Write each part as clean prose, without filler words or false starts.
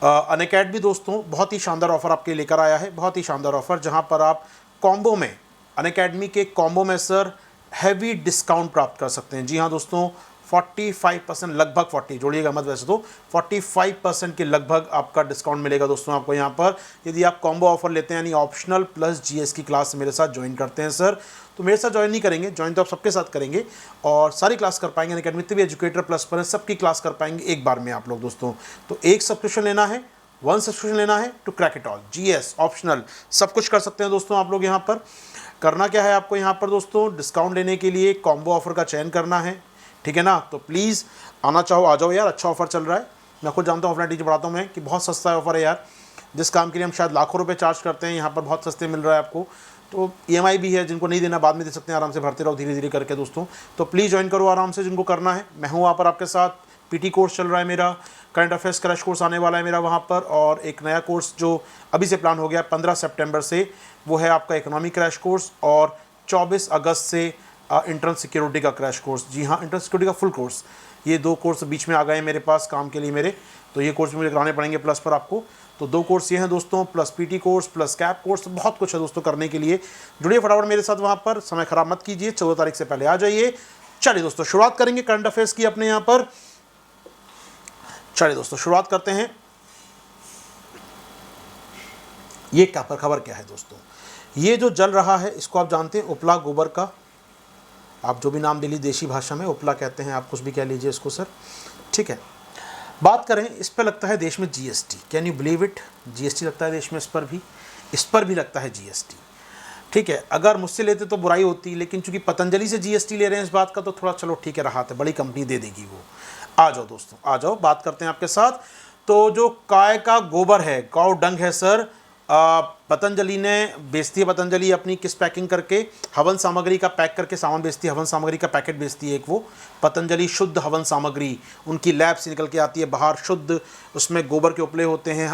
Unacademy दोस्तों बहुत ही शानदार ऑफर आपके लेकर आया है, बहुत ही शानदार ऑफर, जहां पर आप कॉम्बो में, अनअकैडमी के कॉम्बो में सर हैवी डिस्काउंट प्राप्त कर सकते हैं। जी हाँ दोस्तों, 45% लगभग 40 जोड़िएगा मत, वैसे तो 45% के लगभग आपका डिस्काउंट मिलेगा दोस्तों आपको यहाँ पर, यदि आप कॉम्बो ऑफर लेते हैं, यानी ऑप्शनल प्लस जीएस की क्लास मेरे साथ ज्वाइन करते हैं सर। तो मेरे साथ ज्वाइन नहीं करेंगे, ज्वाइन तो आप सबके साथ करेंगे और सारी क्लास कर पाएंगे। अनअकैडमी भी एजुकेटर प्लस पर है, सबकी क्लास कर पाएंगे एक बार में आप लोग दोस्तों। तो एक सब्सक्रिप्शन लेना है, वन सब्सक्रिप्शन लेना है to crack it all, GS optional सब कुछ कर सकते हैं दोस्तों आप लोग। यहाँ पर करना क्या है आपको, यहाँ पर दोस्तों डिस्काउंट लेने के लिए कॉम्बो ऑफर का चयन करना है, ठीक है ना। तो प्लीज़ आना चाहो आ जाओ यार, अच्छा ऑफर चल रहा है। मैं खुद जानता हूँ, ऑफलाइन टीचर पढ़ाता हूँ मैं, कि बहुत सस्ता ऑफर है यार। जिस काम के लिए हम शायद लाखों रुपए चार्ज करते हैं, यहाँ पर बहुत सस्ते मिल रहा है आपको। तो ईएमआई भी है, जिनको नहीं देना बाद में दे सकते हैं, आराम से भरते रहो धीरे धीरे करके दोस्तों। तो प्लीज़ ज्वाइन करो आराम से जिनको करना है। मैं हूँ वहाँ पर आपके साथ, पीटी कोर्स चल रहा है मेरा, करंट अफेयर्स क्रैश कोर्स आने वाला है मेरा वहाँ पर, और एक नया कोर्स जो अभी से प्लान हो गया 15 सितंबर से, वो है आपका इकोनॉमी क्रैश कोर्स, और 24 अगस्त से इंटरनल सिक्योरिटी का क्रैश कोर्स। जी हाँ, इंटरनल सिक्योरिटी का फुल कोर्स। ये दो कोर्स बीच में आ गए हैं मेरे पास काम के लिए मेरे, तो ये कोर्स भी मुझे कराने पड़ेंगे प्लस पर आपको। तो दो कोर्स ये हैं दोस्तों, plus PT course plus cap course, बहुत कुछ है दोस्तों करने के लिए। जुड़िए फटाफट मेरे साथ वहाँ पर, समय खराब मत कीजिए, 14 तारीख से पहले आ जाइए। चलिए दोस्तों शुरुआत करेंगे करंट अफेयर्स की अपने यहाँ पर। चलिए दोस्तों शुरुआत करते हैं। ये क्या पर खबर क्या है दोस्तों, ये जो जल रहा है इसको आप जानते हैं, उपला गोबर का, आप जो भी नाम दे लीजिए देशी भाषा में, उपला कहते हैं, आप कुछ भी कह लीजिए इसको सर, ठीक है। बात करें इस पर लगता है देश में GST, can you believe it, GST लगता है देश में, इस पर भी लगता है जीएसटी, ठीक है। अगर मुझसे लेते तो बुराई होती, लेकिन चूंकि पतंजलि से जीएसटी ले रहे हैं इस बात का, तो थोड़ा चलो ठीक है, राहत है, बड़ी कंपनी दे देगी वो। आ जाओ दोस्तों आ जाओ, बात करते हैं आपके साथ। तो जो गाय का गोबर है, काउ डंग है सर, पतंजलि ने बेचती है, पतंजलि अपनी किस पैकिंग करके, हवन सामग्री का पैक करके सामान बेचती है, हवन सामग्री का पैकेट बेचती है एक वो, पतंजलि शुद्ध हवन सामग्री, उनकी लैब से निकल के आती है बाहर शुद्ध, उसमें गोबर के उपले होते हैं,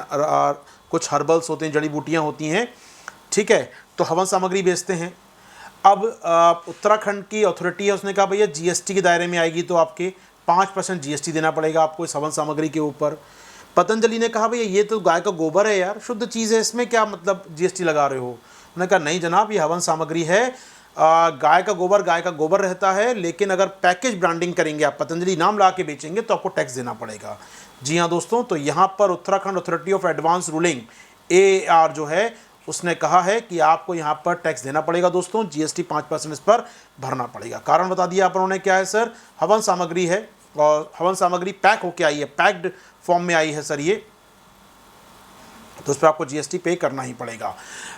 कुछ हर्बल्स होते हैं, जड़ी बूटियाँ होती हैं, ठीक है। तो हवन सामग्री बेचते हैं। अब उत्तराखंड की अथॉरिटी है, उसने कहा भैया जीएसटी के दायरे में आएगी तो आपके 5% जीएसटी देना पड़ेगा आपको इस हवन सामग्री के ऊपर। पतंजलि ने कहा भैया ये तो गाय का गोबर है यार, शुद्ध चीज़ है, इसमें क्या मतलब जीएसटी लगा रहे हो। उन्होंने कहा नहीं जनाब, ये हवन सामग्री है, गाय का गोबर रहता है, लेकिन अगर पैकेज ब्रांडिंग करेंगे आप, पतंजलि नाम ला के बेचेंगे तो आपको टैक्स देना पड़ेगा। जी हाँ दोस्तों, तो यहाँ पर Uttarakhand authority of advance ruling AAR जो है, उसने कहा है कि आपको यहाँ पर टैक्स देना पड़ेगा दोस्तों, जीएसटी 5% इस पर भरना पड़ेगा। कारण बता दिया आप उन्होंने, क्या है सर, हवन सामग्री है और हवन सामग्री पैक होके आई है, पैक्ड फॉर्म में आई है सर ये, तो उस पर आपको जीएसटी पे करना ही पड़ेगा।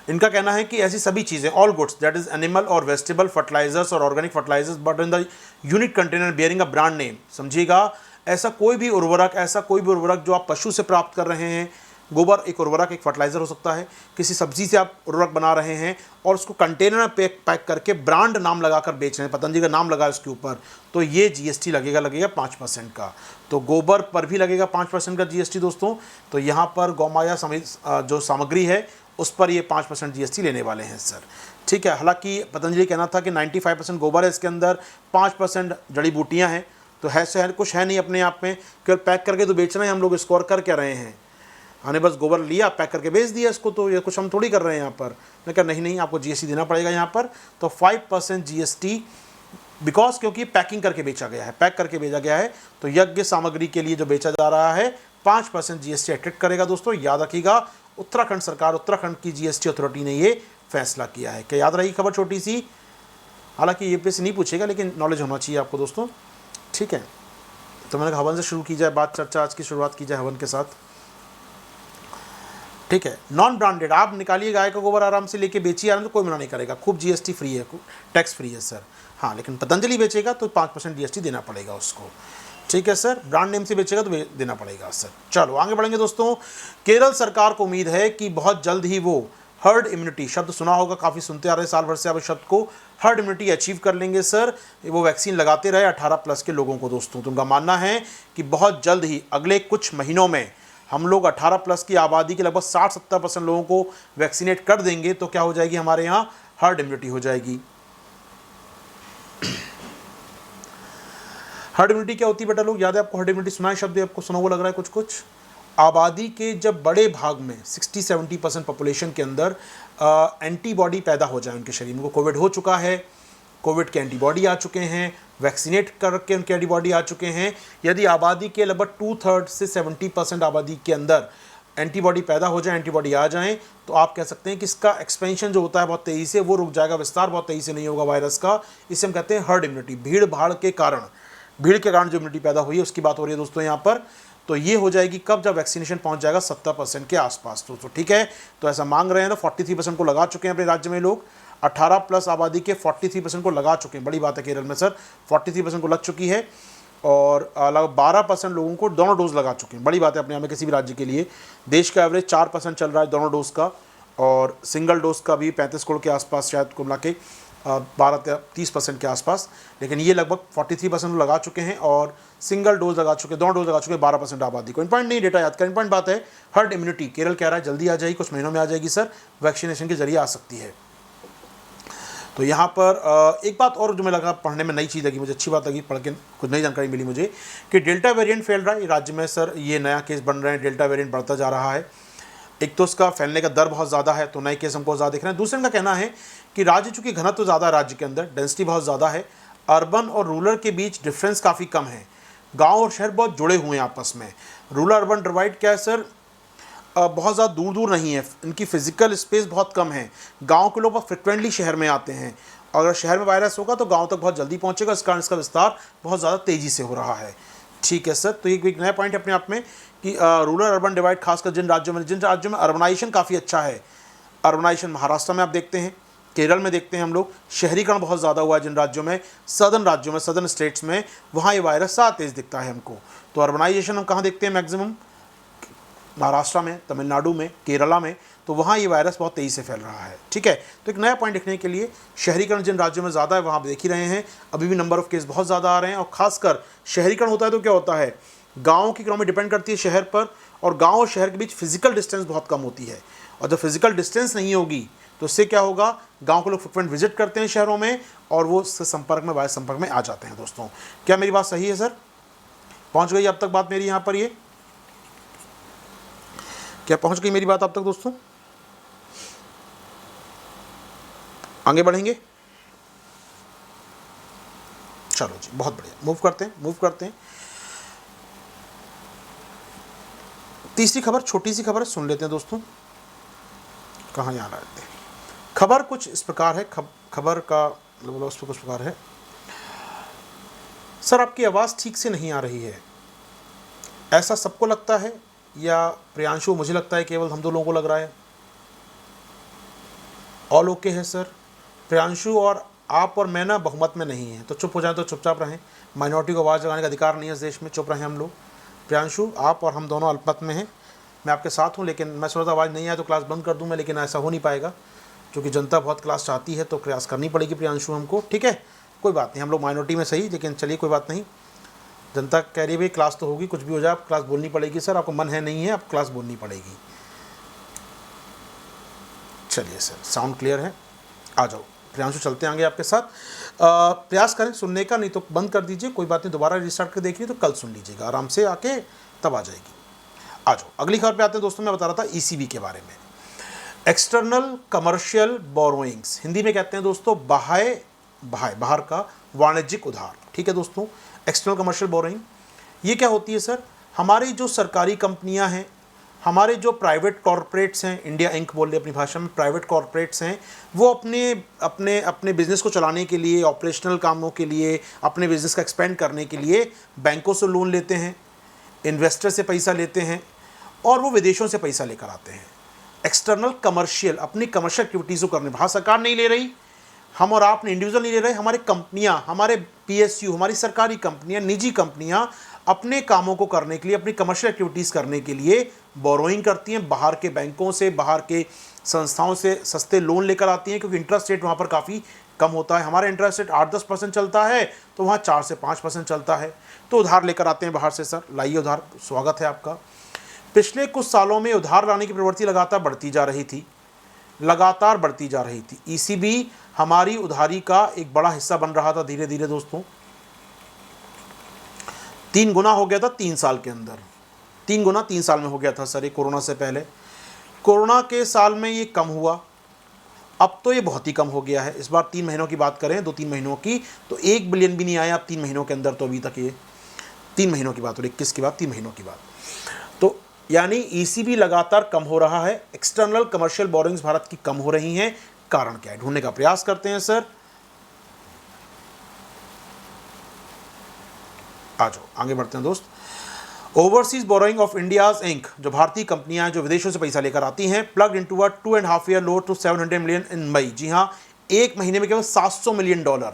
इनका कहना है कि ऐसी सभी चीज़ें, all goods that is animal और वेजिटेबल फर्टिलाइजर्स और organic fertilisers but in the unique container bearing a brand name, समझिएगा, ऐसा कोई भी उर्वरक जो आप पशु से प्राप्त कर रहे हैं, गोबर एक उर्वरक, एक फर्टिलाइज़र हो सकता है, किसी सब्जी से आप उर्वरक बना रहे हैं और उसको कंटेनर में पैक करके ब्रांड नाम लगाकर बेच रहे हैं, पतंजलि का नाम लगा उसके ऊपर, तो ये जीएसटी लगेगा 5% का। तो गोबर पर भी लगेगा 5% का जीएसटी दोस्तों। तो यहाँ पर गौमाया जो सामग्री है उस पर ये 5% जीएसटी लेने वाले हैं सर, ठीक है। हालांकि पतंजलि कहना था कि 95% गोबर है इसके अंदर, 5% जड़ी बूटियाँ हैं, तो है कुछ है नहीं अपने आप में, केवल पैक करके तो बेचना है, हम लोग स्कोर कर क्या रहे हैं, हमने बस गोबर लिया पैक करके बेच दिया इसको, तो ये कुछ हम थोड़ी कर रहे हैं यहाँ पर। मैं कहा नहीं आपको जीएसटी देना पड़ेगा यहाँ पर, तो 5% जीएसटी, बिकॉज क्योंकि पैकिंग करके बेचा गया है, पैक करके बेचा गया है, तो यज्ञ सामग्री के लिए जो बेचा जा रहा है 5% जीएसटी अट्रैक्ट करेगा दोस्तों, याद रखिएगा। उत्तराखंड सरकार, उत्तराखंड की जीएसटी अथॉरिटी ने ये फैसला किया है। क्या याद रही खबर छोटी सी, हालांकि ये पे से नहीं पूछेगा, लेकिन नॉलेज होना चाहिए आपको दोस्तों, ठीक है। तो मैंने कहा हवन से शुरू की जाए बात, चर्चा आज की शुरुआत की जाए हवन के साथ, ठीक है। नॉन ब्रांडेड आप निकालिए गाय का गोबर आराम से लेके बेचिए आराम से, कोई मना नहीं करेगा, खूब जीएसटी फ्री है, टैक्स फ्री है सर। हाँ, लेकिन पतंजलि बेचेगा तो 5% जीएसटी देना पड़ेगा उसको, ठीक है सर। ब्रांड नेम से बेचेगा तो देना पड़ेगा सर। चलो आगे बढ़ेंगे दोस्तों। केरल सरकार को उम्मीद है कि बहुत जल्द ही वो हर्ड इम्यूनिटी, शब्द सुना होगा, काफ़ी सुनते आ रहे हैं साल भर से आप इस शब्द को, हर्ड इम्यूनिटी अचीव कर लेंगे सर, वो वैक्सीन लगाते रहे 18+ के लोगों को दोस्तों। तो उनका मानना है कि बहुत जल्द ही अगले कुछ महीनों में हम लोग 18+ की आबादी के लगभग 60-70% लोगों को वैक्सीनेट कर देंगे, तो क्या हो जाएगी हमारे यहाँ हर्ड इम्यूनिटी हो जाएगी। हर्ड इम्यूनिटी क्या होती है बेटा लोग, याद है आपको, हर्ड इम्यूनिटी सुना है शब्द, आपको सुना हुआ लग रहा है कुछ, आबादी के जब बड़े भाग में 60-70% पॉपुलेशन के अंदर एंटीबॉडी पैदा हो जाए उनके शरीर में, उनको कोविड हो चुका है, कोविड के एंटीबॉडी आ चुके हैं, वैक्सीनेट करके उनके एंटीबॉडी आ चुके हैं, यदि आबादी के लगभग 2/3 से 70% आबादी के अंदर एंटीबॉडी पैदा हो जाए, एंटीबॉडी आ जाएं, तो आप कह सकते हैं कि इसका एक्सपेंशन जो होता है बहुत तेज़ी से वो रुक जाएगा, विस्तार बहुत तेज़ी से नहीं होगा वायरस का। इसे हम कहते हैं हर्ड इम्यूनिटी। भीड़ भाड़ के कारण, भीड़ के कारण जो इम्यूनिटी पैदा हुई है उसकी बात हो रही है दोस्तों यहाँ पर। तो ये हो जाएगी कब, जब वैक्सीनेशन पहुंच जाएगा 70% के आसपास। तो ठीक है, तो ऐसा मांग रहे हैं ना, 43% को लगा चुके हैं अपने राज्य में लोग, 18+ आबादी के 43% को लगा चुके हैं। बड़ी बात है केरल में सर, 43% को लग चुकी है और लगभग 12% लोगों को दोनों डोज लगा चुके हैं। बड़ी बात है अपने यहाँ में किसी भी राज्य के लिए। देश का एवरेज 4% चल रहा है दोनों डोज का, और सिंगल डोज का भी 35 करोड़ के आसपास शायद कुल मिला के 12-30% के आसपास, लेकिन ये लगभग 43% लगा चुके हैं और सिंगल डोज लगा चुके, दोनों डोज लगा चुके 12% आबादी को। इम्पॉर्टेंट नहीं, डेटा याद करें, इम्पॉर्टेंट बात है हर्ड इम्यूनिटी। केरल कह रहा है जल्दी आ जाएगी, कुछ महीनों में आ जाएगी सर, वैक्सीनेशन के जरिए आ सकती है। तो यहाँ पर एक बात और जो मैं लगा पढ़ने में नई चीज़ लगी मुझे, अच्छी बात लगी, पढ़ के कुछ नई जानकारी मिली मुझे कि डेल्टा वेरिएंट फैल रहा है राज्य में सर, ये नया केस बन रहे हैं, डेल्टा वेरिएंट बढ़ता जा रहा है। एक तो उसका फैलने का दर बहुत ज़्यादा है, तो नए केस हमको ज़्यादा दिख रहे हैं। दूसरे का कहना है कि राज्य चूँकि घनत्व ज़्यादा है, राज्य के अंदर डेंसिटी बहुत ज़्यादा है, अर्बन और रूरल के बीच डिफरेंस काफ़ी कम है, गाँव और शहर बहुत जुड़े हुए हैं आपस में। रूरल अर्बन डिवाइड क्या है सर, बहुत ज़्यादा दूर दूर नहीं है, इनकी फिजिकल स्पेस बहुत कम है। गांव के लोग बहुत फ्रिक्वेंटली शहर में आते हैं, और अगर शहर में वायरस होगा तो गांव तक बहुत जल्दी पहुंचेगा, इस कारण इसका विस्तार बहुत ज़्यादा तेज़ी से हो रहा है। ठीक है सर, तो ये एक नया पॉइंट है अपने आप में कि रूरल अर्बन डिवाइड, खासकर जिन राज्यों में अर्बनाइजेशन काफ़ी अच्छा है, अर्बनाइजेशन महाराष्ट्र में आप देखते हैं, केरल में देखते हैं हम लोग, शहरीकरण बहुत ज़्यादा हुआ है जिन राज्यों में, सदर्न राज्यों में, सदर्न स्टेट्स में, वहाँ ये वायरस ज़्यादा तेज़ दिखता है हमको। तो अर्बनाइजेशन हम कहाँ देखते हैं मैक्सिमम, महाराष्ट्र में, तमिलनाडु में, केरला में, तो वहाँ ये वायरस बहुत तेज़ी से फैल रहा है। ठीक है, तो एक नया पॉइंट देखने के लिए, शहरीकरण जिन राज्यों में ज़्यादा है वहाँ आप देख ही रहे हैं, अभी भी नंबर ऑफ केस बहुत ज़्यादा आ रहे हैं। और खासकर शहरीकरण होता है तो क्या होता है, गाँव की इकोनॉमी डिपेंड करती है शहर पर, और गाँव और शहर के बीच फिजिकल डिस्टेंस बहुत कम होती है, और जब फिजिकल डिस्टेंस नहीं होगी तो इससे क्या होगा, गाँव के लोग फ्रिक्वेंट विजिट करते हैं शहरों में, और वो उससे संपर्क में, वायरस संपर्क में आ जाते हैं। दोस्तों क्या मेरी बात सही है सर, पहुँच गई अब तक बात मेरी यहाँ पर, ये क्या पहुंच गई मेरी बात अब तक दोस्तों? आगे बढ़ेंगे, चलो जी, बहुत बढ़िया, मूव करते हैं। तीसरी खबर, छोटी सी खबर सुन लेते हैं दोस्तों, कहाँ यहाँ रहते हैं। खबर कुछ इस प्रकार है, खबर का उस पर कुछ प्रकार है। सर आपकी आवाज़ ठीक से नहीं आ रही है, ऐसा सबको लगता है या प्रियांशु, मुझे लगता है केवल हम दो लोगों को लग रहा है? ऑल ओके है सर? प्रियांशु और आप और मैं ना बहुमत में नहीं है, तो चुप हो जाए तो चुपचाप रहें, माइनॉरिटी को आवाज़ लगाने का अधिकार नहीं है इस देश में, चुप रहें हम लोग। प्रियांशु आप और हम दोनों अल्पमत में हैं, मैं आपके साथ हूँ, लेकिन मैं सोचा आवाज़ नहीं आए तो क्लास बंद कर दूँ मैं, लेकिन ऐसा हो नहीं पाएगा क्योंकि जनता बहुत क्लास चाहती है, तो प्रयास करनी पड़ेगी प्रियांशु हमको। ठीक है, कोई बात नहीं, हम लोग माइनॉरिटी में सही, लेकिन चलिए कोई बात नहीं, जनता कह रही है भाई क्लास तो होगी, कुछ भी हो जाए आप क्लास बोलनी पड़ेगी सर, आपको मन है नहीं है, आप क्लास बोलनी पड़ेगी। चलिए सर, साउंड क्लियर है, आ जाओ प्रियांशु, चलते हैं आगे आपके साथ। प्रयास करें सुनने का, नहीं तो बंद कर दीजिए, कोई बात नहीं, दोबारा रिस्टार्ट कर देखिए तो कल सुन लीजिएगा आराम से आके, तब आ जाएगी। आ जाओ अगली खबर पे आते हैं दोस्तों। मैं बता रहा था ईसीबी के बारे में, एक्सटर्नल कमर्शियल बोरोइंग्स, हिंदी में कहते हैं दोस्तों बाहर का वाणिज्यिक उधार। ठीक है दोस्तों, एक्सटर्नल कमर्शियल बोरोइंग ये क्या होती है सर, हमारी जो सरकारी कंपनियां हैं, हमारे जो प्राइवेट कॉरपोरेट्स हैं, इंडिया इंक बोल रहे अपनी भाषा में, प्राइवेट कॉरपोरेट्स हैं, वो अपने बिज़नेस को चलाने के लिए, ऑपरेशनल कामों के लिए, अपने बिज़नेस का एक्सपेंड करने के लिए बैंकों से लोन लेते हैं, इन्वेस्टर से पैसा लेते हैं, और वो विदेशों से पैसा लेकर आते हैं। एक्सटर्नल कमर्शियल, अपनी कमर्शियल एक्टिविटीज़ को करने, भारत सरकार नहीं ले रही, हम और आप इंडिविजुअल नहीं ले रहे, हमारे कंपनियां, हमारे पीएसयू, हमारी सरकारी कंपनियां, निजी कंपनियां अपने कामों को करने के लिए, अपनी कमर्शियल एक्टिविटीज़ करने के लिए बोरोइंग करती हैं, बाहर के बैंकों से, बाहर के संस्थाओं से सस्ते लोन लेकर आती हैं, क्योंकि इंटरेस्ट रेट वहाँ पर काफ़ी कम होता है। हमारा इंटरेस्ट रेट 8-10% चलता है, तो वहाँ 4 से 5% चलता है, तो उधार लेकर आते हैं बाहर से। सर लाइए उधार, स्वागत है आपका। पिछले कुछ सालों में उधार लाने की प्रवृत्ति लगातार बढ़ती जा रही थी। ईसीबी हमारी उधारी का एक बड़ा हिस्सा बन रहा था धीरे धीरे दोस्तों, 3 गुना हो गया था 3 साल के अंदर। 3 गुना 3 साल में हो गया था सर, ये कोरोना से पहले। कोरोना के साल में ये कम हुआ, अब तो ये बहुत ही कम हो गया है। इस बार 3 महीनों की बात करें, 2-3 महीनों की, तो 1 बिलियन भी नहीं आया अब 3 महीनों के अंदर। तो अभी तक ये 3 महीनों की बात, और 21 की बात, 3 महीनों की बात। तो यानी ईसीबी लगातार कम हो रहा है, एक्सटर्नल कमर्शियल बोरिंग्स भारत की कम हो रही हैं। कारण क्या है, ढूंढने का प्रयास करते हैं सर। आ जाओ आगे बढ़ते हैं दोस्त। Overseas borrowing of India's Inc, जो भारतीय कंपनियां जो विदेशों से पैसा लेकर आती हैं, plug into a 2.5 year low to 700 million in May. जी हाँ, एक महीने में केवल $700 मिलियन,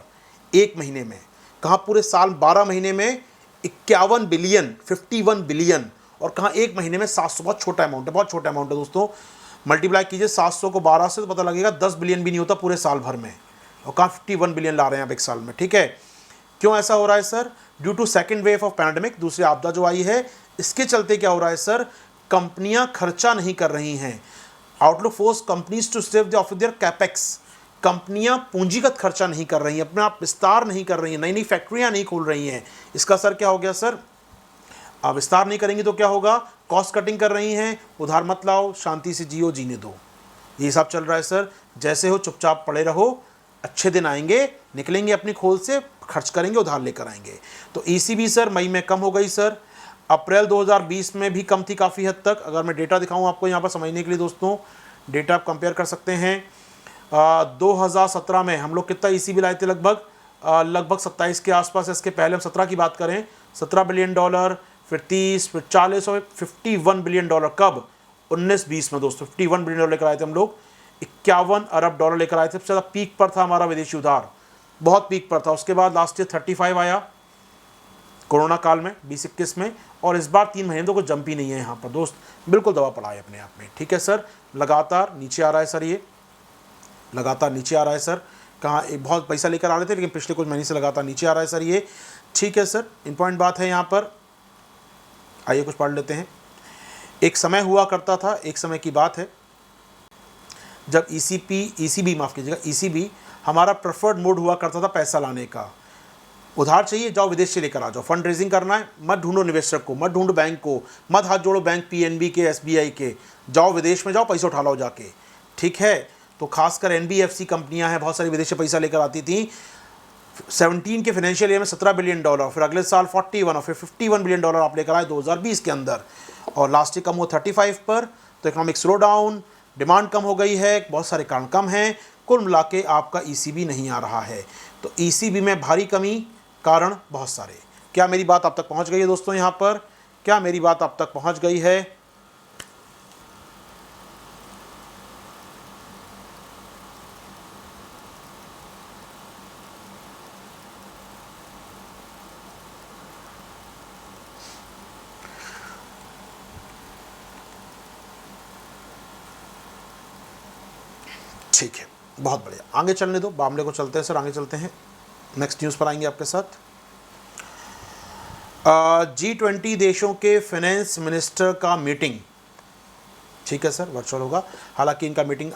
एक महीने में। कहाँ पूरे साल 12 महीने में 51 बिलियन, 51 बिलियन, और कहाँ एक महीने में 700। बहुत छोटा अमाउंट है, बहुत छोटा अमाउंट है दोस्तों। मल्टीप्लाई कीजिए 700 को 12 से, तो पता लगेगा 10 बिलियन भी नहीं होता पूरे साल भर में, और कहाँ 51 बिलियन ला रहे हैं आप एक साल में। ठीक है, क्यों ऐसा हो रहा है sir? Due to second wave of pandemic, दूसरी आपदा जो आई है, इसके चलते क्या हो रहा है सर? कंपनियां खर्चा नहीं कर रही हैं। Outlook forces companies to save the of their capex. कंपनियां पूंजीगत खर्चा नहीं कर रही हैं, अपना आप विस्तार नहीं कर रही हैं, नई नई फैक्ट्रियां नहीं खोल रही हैं। इसका सर क्या हो गया सर? आप विस्तार नहीं करेंगे तो क्या होगा? कॉस्ट कटिंग कर रही हैं, उधार मत लाओ, शांति से जियो, जीने दो। ये हिसाब चल रहा है सर। जैसे हो चुपचाप पड़े रहो, अच्छे दिन आएंगे, निकलेंगे अपनी खोल से, खर्च करेंगे, उधार लेकर आएंगे। तो ईसीबी सर मई में कम हो गई सर। अप्रैल 2020 में भी कम थी काफ़ी हद तक। अगर मैं डेटा दिखाऊं आपको यहाँ पर समझने के लिए दोस्तों, डेटा आप कंपेयर कर सकते हैं। 2017 में हम लोग कितना ईसीबी लाए थे? लगभग 27 के आसपास। इसके पहले हम 17 की बात करें, $17 बिलियन, फिर 30, फिर 40 और 51 बिलियन डॉलर। कब? 19-20 में दोस्तों 51 बिलियन डॉलर लेकर आए थे हम लोग। 51 अरब डॉलर लेकर आए थे। सबसे ज़्यादा पीक पर था हमारा विदेशी उधार, बहुत पीक पर था। उसके बाद लास्ट ईयर 35 आया कोरोना काल में 2021 में, और इस बार 3 महीने तो कुछ जंप ही नहीं है यहाँ पर दोस्त, बिल्कुल दबा पड़ा है अपने आप में। ठीक है सर, लगातार नीचे आ रहा है सर, ये लगातार नीचे आ रहा है सर। कहाँ एक बहुत पैसा लेकर आ रहे थे, लेकिन पिछले कुछ महीने से लगातार नीचे आ रहा है सर ये। ठीक है सर, इंपॉर्टेंट बात है यहाँ पर। आइए कुछ पढ़ लेते हैं। एक समय हुआ करता था, एक समय की बात है, जब ईसीबी माफ़ कीजिएगा, ईसीबी हमारा प्रेफर्ड मोड हुआ करता था पैसा लाने का। उधार चाहिए, जाओ विदेश से लेकर आ जाओ। फंड रेजिंग करना है, मत ढूंढो निवेशक को, मत ढूंढो बैंक को, मत हाथ जोड़ो बैंक पीएनबी के, एसबीआई के। जाओ विदेश में, जाओ पैसा उठा लो जाके। ठीक है, तो खासकर एनबीएफसी कंपनियां हैं, बहुत सारी विदेश से पैसा लेकर आती थी। 17 के फाइनेंशियल ईयर में $17 बिलियन, फिर अगले साल 41 और फिर $51 बिलियन आप लेकर आए 2020 के अंदर, और लास्ट ईयर कम हुआ 35 पर। तो इकोनॉमिक स्लो डाउन, डिमांड कम हो गई है, बहुत सारे कारण कम हैं, कुल मिला के आपका ईसीबी नहीं आ रहा है। तो ईसीबी में भारी कमी, कारण बहुत सारे। क्या मेरी बात आप तक पहुंच गई है दोस्तों? यहाँ पर क्या मेरी बात आप तक पहुंच गई है? ठीक है, बहुत बढ़िया। आगे चलने दो, मामले को चलते हैं सर, आगे चलते हैं। नेक्स्ट न्यूज़ पर आएंगे आपके साथ। G20 देशों के फाइनेंस मिनिस्टर का मीटिंग। ठीक है सर, वर्चुअल होगा। हालांकि इनका मीटिंग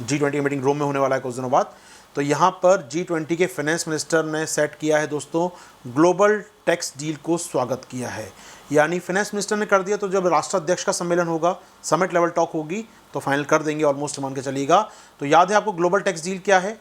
G20 मीटिंग रोम में होने वाला है कुछ दिनों बाद। तो यहाँ पर G20 के फाइनेंस मिनिस्टर ने सेट किया है दोस्तों, ग्लोबल टैक्स डील को स्वागत किया है। यानी फाइनेंस मिनिस्टर ने कर दिया, तो जब राष्ट्राध्यक्ष का सम्मेलन होगा, समिट लेवल टॉक होगी, तो फाइनल कर देंगे ऑलमोस्ट, मान के चलिएगा। तो याद है आपको ग्लोबल टैक्स डील क्या है?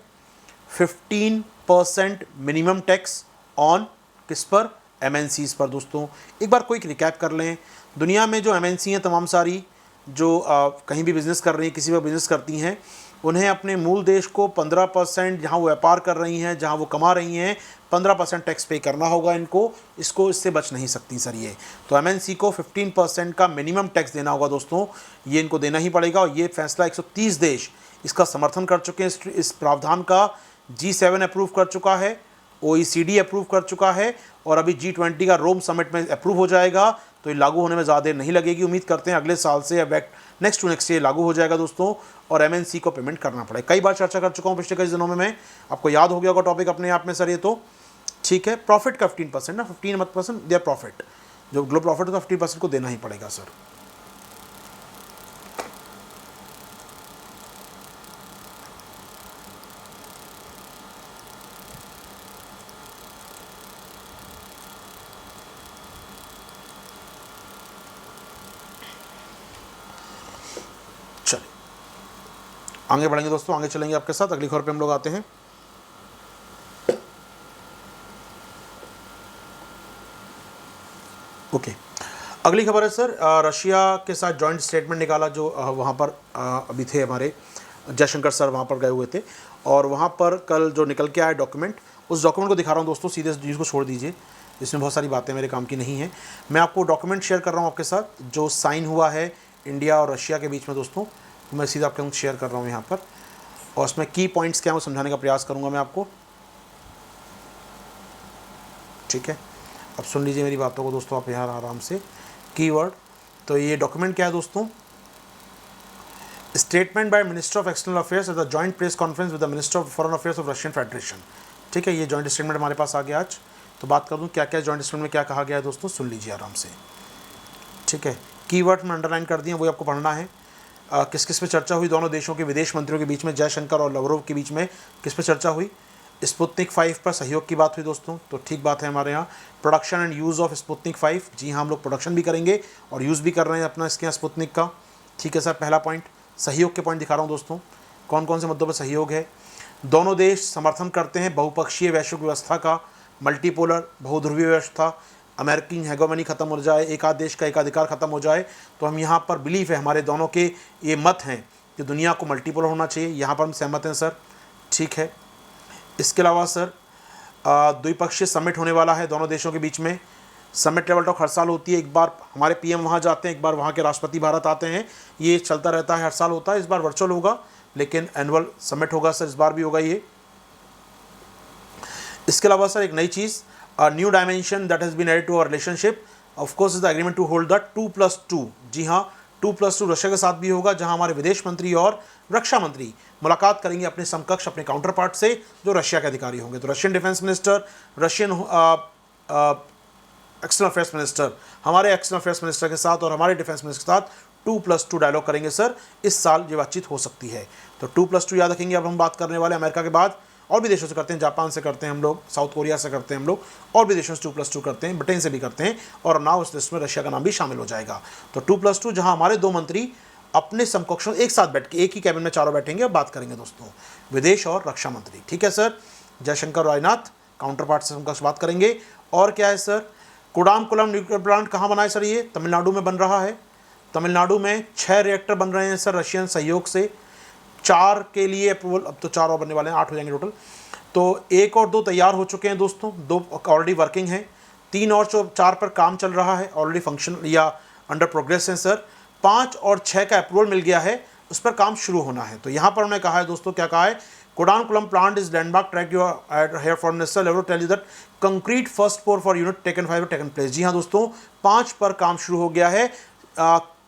15% मिनिमम टैक्स ऑन किस पर? एमएनसीज पर दोस्तों। एक बार कोई रिकैप कर लें, दुनिया में जो एमएनसी हैं तमाम सारी, जो कहीं भी बिज़नेस कर रही हैं, किसी पर बिज़नेस करती हैं, उन्हें अपने मूल देश को 15%, जहाँ वो व्यापार कर रही हैं, जहाँ वो कमा रही हैं, 15% टैक्स पे करना होगा इनको। इससे बच नहीं सकती सर ये। तो एमएनसी को 15% का मिनिमम टैक्स देना होगा दोस्तों, ये इनको देना ही पड़ेगा। और ये फैसला 130 देश इसका समर्थन कर चुके हैं। इस प्रावधान का G7 अप्रूव कर चुका है, OECD अप्रूव कर चुका है, और अभी G20 का रोम समिट में अप्रूव हो जाएगा। तो ये लागू होने में ज़्यादा देर नहीं लगेगी। उम्मीद करते हैं अगले साल से या नेक्स्ट टू नेक्स्ट ये लागू हो जाएगा दोस्तों, और एमएनसी को पेमेंट करना पड़ेगा। कई बार चर्चा कर चुका हूँ पिछले कई दिनों में मैं, आपको याद हो गया होगा टॉपिक अपने आप में सर ये तो। ठीक है, प्रॉफिट का 15% ना, 15% देयर प्रॉफिट, जो ग्लोबल प्रॉफिट का 15% को देना ही पड़ेगा सर। आगे बढ़ेंगे दोस्तों, आगे चलेंगे आपके साथ। अगली खबर पे हम लोग आते हैं। ओके, अगली खबर है सर, रशिया के साथ जॉइंट स्टेटमेंट निकाला जो वहाँ पर अभी थे हमारे जयशंकर सर वहाँ पर गए हुए थे, और वहाँ पर कल जो निकल के आया डॉक्यूमेंट, उस डॉक्यूमेंट को दिखा रहा हूँ दोस्तों। सीधे इस चीज़ को छोड़ दीजिए, इसमें बहुत सारी बातें मेरे काम की नहीं है। मैं आपको डॉक्यूमेंट शेयर कर रहा हूँ आपके साथ जो साइन हुआ है इंडिया और रशिया के बीच में दोस्तों। मैं सीधा आपके साथ शेयर कर रहा हूँ यहाँ पर, और उसमें की पॉइंट्स क्या है वो समझाने का प्रयास करूँगा मैं आपको। ठीक है, अब सुन लीजिए मेरी बातों को दोस्तों आप यहाँ आराम से। कीवर्ड, तो ये डॉक्यूमेंट क्या है दोस्तों? Statement by minister of external affairs at the joint press conference with the minister of foreign affairs of Russian federation. ठीक है, ये जॉइंट स्टेटमेंट हमारे पास आ गया आज। तो बात कर दूँ क्या क्या जॉइंट स्टेटमेंट में क्या कहा गया है दोस्तों, सुन लीजिए आराम से। ठीक है, कीवर्ड में अंडरलाइन कर दिए, वही आपको पढ़ना है। किस किस पे चर्चा हुई दोनों देशों के विदेश मंत्रियों के बीच में, जयशंकर और लवरोव के बीच में किस पे चर्चा हुई? स्पुतनिक 5 पर सहयोग की बात हुई दोस्तों, तो ठीक बात है हमारे यहाँ। Production and use of Sputnik 5, जी हाँ हम लोग प्रोडक्शन भी करेंगे और यूज़ भी कर रहे हैं अपना इसके यहाँ स्पुतनिक का। ठीक है सर, पहला पॉइंट। सहयोग के पॉइंट दिखा रहा हूँ दोस्तों, कौन कौन से मुद्दों पर सहयोग है। दोनों देश समर्थन करते हैं बहुपक्षीय वैश्विक व्यवस्था का, मल्टीपोलर बहुध्रुवीय व्यवस्था, अमेरिकी हेगोमनी खत्म हो जाए, एक आध देश का एकाधिकार खत्म हो जाए। तो हम यहाँ पर बिलीफ है, हमारे दोनों के ये मत हैं कि दुनिया को मल्टीपोलर होना चाहिए, यहाँ पर हम सहमत हैं सर। ठीक है, इसके अलावा सर द्विपक्षीय समिट होने वाला है दोनों देशों के बीच में। समिट लेवल टॉक हर साल होती है, एक बार हमारे पीएम वहाँ जाते हैं, एक बार वहाँ के राष्ट्रपति भारत आते हैं, ये चलता रहता है, हर साल होता है। इस बार वर्चुअल होगा लेकिन एनुअल समिट होगा सर, इस बार भी होगा ये। इसके अलावा सर एक नई चीज़, new dimension that has been added to our relationship of course is the agreement to hold the 2+2। जी हाँ, 2+2 रशिया के साथ भी होगा, जहां हमारे विदेश मंत्री और रक्षा मंत्री मुलाकात करेंगे अपने समकक्ष, अपने काउंटर पार्ट से जो रशिया के अधिकारी होंगे। तो Russian defence minister, Russian external affairs minister हमारे एक्सटर्नल अफेयर्स मिनिस्टर के साथ और हमारे डिफेंस मिनिस्टर के साथ 2+2 डायलॉग करेंगे सर। इस साल ये बातचीत हो सकती है। तो 2+2 याद रखेंगे। अब हम बात करने वाले अमेरिका के बाद और भी देशों से करते हैं, जापान से करते हैं हम लोग, साउथ कोरिया से करते हैं हम लोग, और भी देशों से 2+2 करते हैं, ब्रिटेन से भी करते हैं, और नाउ उस लिस्ट में रशिया का नाम भी शामिल हो जाएगा। तो 2+2 जहां हमारे दो मंत्री अपने समकक्षों एक साथ बैठ के, एक ही कैबिन में चारों बैठेंगे और बात करेंगे दोस्तों, विदेश और रक्षा मंत्री। ठीक है sir, Jaishankar Rajnath counter part से समकक्ष बात करेंगे। और क्या है सर, कुडामुकुलम न्यूक्लियर प्लांट कहाँ बना है सर? ये तमिलनाडु में बन रहा है। तमिलनाडु में 6 रिएक्टर बन रहे हैं सर रशियन सहयोग से। 4 के लिए अप्रूवल, अब तो 4 और बनने वाले हैं, 8 हो जाएंगे टोटल। तो 1 और 2 तैयार हो चुके हैं दोस्तों, 2 ऑलरेडी वर्किंग हैं, 3 और 4 पर काम चल रहा है, ऑलरेडी फंक्शन या अंडर प्रोग्रेस है सर। 5 और 6 का अप्रूवल मिल गया है, उस पर काम शुरू होना है। तो यहाँ पर उन्होंने कहा है दोस्तों, क्या कहा है, Kudankulam plant is landmark track you here foreign minister level tell you that concrete first pour for unit taken 5 taken place. जी हाँ दोस्तों, 5 पर काम शुरू हो गया है,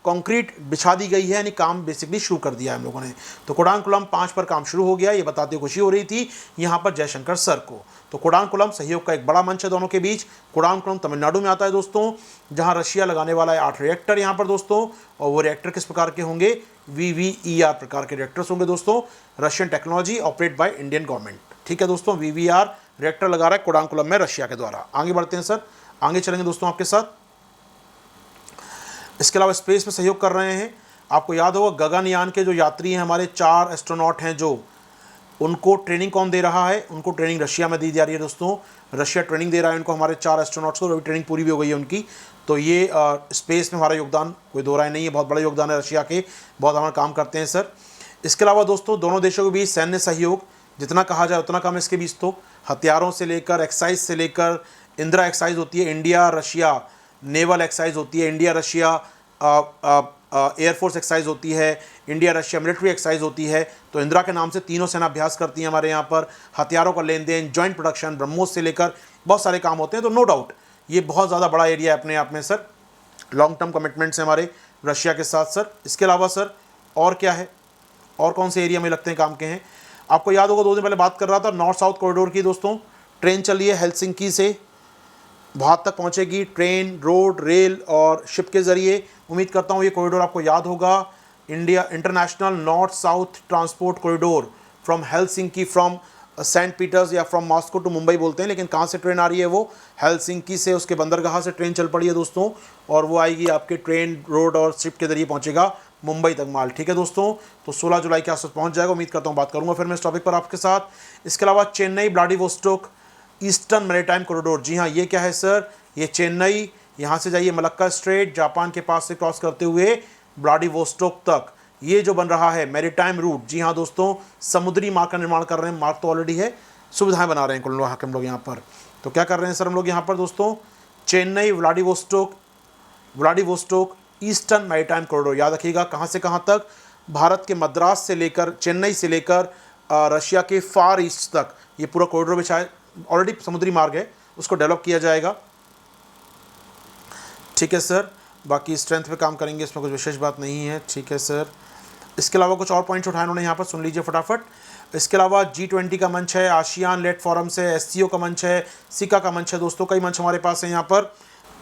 कंक्रीट बिछा दी गई है, यानी काम बेसिकली शुरू कर दिया है हम लोगों ने। तो कुडामुकुलम 5 पर काम शुरू हो गया, ये बताते हुए खुशी हो रही थी यहाँ पर जयशंकर सर को। तो कुडामुकुलम सहयोग का एक बड़ा मंच है दोनों के बीच। कुडामुकुलम तमिलनाडु में आता है दोस्तों, जहाँ रशिया लगाने वाला है 8 रिएक्टर यहाँ पर दोस्तों। और वो रिएक्टर किस प्रकार के होंगे? VVER प्रकार के रिएक्टर्स होंगे दोस्तों, Russian technology operate by Indian government. ठीक है दोस्तों, VVER रिएक्टर लगा रहा है कुडामुकुलम में रशिया के द्वारा। आगे बढ़ते हैं सर, आगे चलेंगे दोस्तों आपके साथ। इसके अलावा स्पेस में सहयोग कर रहे हैं। आपको याद होगा गगनयान के जो यात्री हैं हमारे, 4 एस्ट्रोनॉट हैं, जो उनको ट्रेनिंग कौन दे रहा है? उनको ट्रेनिंग रशिया में दी जा रही है दोस्तों। रशिया ट्रेनिंग दे रहा है उनको, हमारे 4 एस्ट्रोनॉट्स को, अभी ट्रेनिंग पूरी भी हो गई है उनकी। तो ये स्पेस में हमारा योगदान कोई दो राय नहीं है, बहुत बड़ा योगदान है रशिया के, बहुत हमारा काम करते हैं सर। इसके अलावा दोस्तों दोनों देशों के बीच सैन्य सहयोग जितना कहा जाए उतना कम है इसके बीच। तो हथियारों से लेकर, एक्साइज से लेकर, इंदिरा एक्साइज होती है, इंडिया रशिया नेवल एक्साइज होती है, इंडिया रशिया एयरफोर्स एक्साइज होती है, इंडिया रशिया मिलिट्री एक्साइज होती है। तो इंदिरा के नाम से तीनों सेना अभ्यास करती हैं हमारे यहाँ पर। हथियारों का लेन देन, जॉइंट प्रोडक्शन, ब्रह्मोस से लेकर बहुत सारे काम होते हैं। तो नो डाउट ये बहुत ज़्यादा बड़ा एरिया है अपने आप में सर। लॉन्ग टर्म कमिटमेंट्स हैं हमारे रशिया के साथ सर। इसके अलावा सर और क्या है, और कौन से एरिया में लगते हैं काम के हैं? आपको याद होगा 2 दिन पहले बात कर रहा था नॉर्थ साउथ कॉरिडोर की दोस्तों। ट्रेन चली है हेलसिंकी से, वहाँ तक पहुँचेगी ट्रेन, रोड, रेल और शिप के ज़रिए। उम्मीद करता हूँ ये कॉरिडोर आपको याद होगा, India International North South Transport Corridor from Helsinki, from Saint Peters या फ्रॉम मॉस्को टू मुंबई बोलते हैं, लेकिन कहाँ से ट्रेन आ रही है, वो हेलसिंकी से, उसके बंदरगाह से ट्रेन चल पड़ी है दोस्तों, और वो आएगी आपके ट्रेन, रोड और शिप के जरिए पहुँचेगा मुंबई तक माल। ठीक है दोस्तों, तो 16 जुलाई के आसपास पहुँच जाएगा। उम्मीद करता हूँ बात करूँगा फिर मैं इस टॉपिक पर आपके साथ। इसके अलावा Chennai Vladivostok eastern maritime corridor, जी हाँ, ये क्या है सर, ये चेन्नई, यहाँ से जाइए मलक्का स्ट्रेट, जापान के पास से क्रॉस करते हुए व्लादिवोस्टोक तक, ये जो बन रहा है मैरीटाइम रूट। जी हाँ दोस्तों, समुद्री मार्ग का निर्माण कर रहे हैं, मार्ग तो ऑलरेडी है, सुविधाएं बना रहे हैं कुल हम लोग यहाँ पर। तो क्या कर रहे हैं सर हम लोग यहाँ पर दोस्तों, Chennai Vladivostok eastern maritime corridor, याद रखिएगा कहाँ से कहाँ तक, भारत के मद्रास से लेकर, चेन्नई से लेकर रशिया के फार ईस्ट तक, ये पूरा कॉरिडोर भी शायद ऑलरेडी समुद्री मार्ग है, उसको डेवलप किया जाएगा। ठीक है सर, बाकी स्ट्रेंथ पे काम करेंगे, इसमें कुछ विशेष बात नहीं है। ठीक है सर, इसके अलावा कुछ और पॉइंट्स उठाए उन्होंने यहाँ पर, सुन लीजिए फटाफट। इसके अलावा G20 का मंच है, आसियान लेट फोरम्स है, SCO का मंच है, सिका का मंच है दोस्तों, कई मंच हमारे पास है यहाँ पर।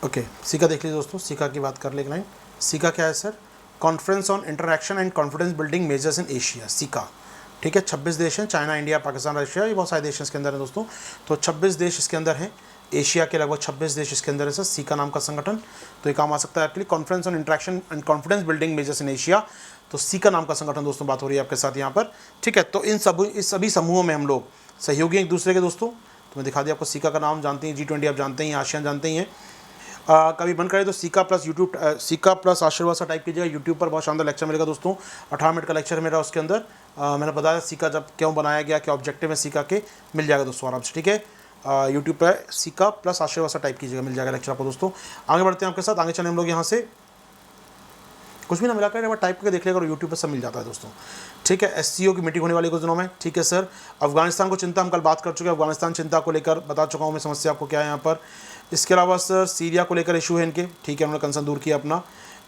ओके, सिका देख लीजिए दोस्तों, सिका की बात कर ले लाइन। सिका क्या है sir, conference on interaction and confidence building measures in Asia, सिका। ठीक है, 26 देश हैं, चाइना, इंडिया, पाकिस्तान, रशिया, ये बहुत सारे देश इसके अंदर हैं दोस्तों। तो 26 देश इसके अंदर हैं, एशिया के लगभग 26 देश इसके अंदर है सर, सिका नाम का संगठन। तो ये काम आ सकता है आपके लिए, conference on interaction and confidence building measures in Asia, तो सिका नाम का संगठन दोस्तों बात हो रही है आपके साथ यहाँ पर। ठीक है, तो इस सभी समूहों में हम लोग सहयोगी एक दूसरे के दोस्तों। तो मैं दिखा दिया आपको, सिका का नाम जानते हैं, G20 आप जानते हैं, आसियान जानते ही हैं। कभी मन करे तो सिका प्लस यूट्यूब, सिका प्लस आशीर्वाद सा टाइप कीजिएगा, यूट्यूब पर बहुत शानदार लेक्चर मिलेगा दोस्तों, 18 मिनट का लेक्चर है मेरा उसके अंदर। मैंने बताया सिका जब क्यों बनाया गया, क्या ऑब्जेक्टिव है सिका के, मिल जाएगा दोस्तों आराम से। ठीक है, यूट्यूब पर सिका प्लस आशीर्वाद सा टाइप कीजिएगा, मिल जाएगा लेक्चर आपको दोस्तों। आगे बढ़ते हैं आपके साथ, आगे चले हम लोग यहाँ से, कुछ भी ना मिला कर टाइप करके देख लेगा और यूट्यूब पर सब मिल जाता है दोस्तों। ठीक है, SCO की मीटिंग होने वाली कुछ दिनों में। ठीक है सर, अफगानिस्तान को चिंता, हम कल बात कर चुके हैं, अफगानिस्तान चिंता को लेकर बता चुका हूँ मैं समस्या आपको क्या है यहाँ पर। इसके अलावा सर सीरिया को लेकर इशू है इनके, ठीक है, उन्होंने कंसर्न दूर किया अपना।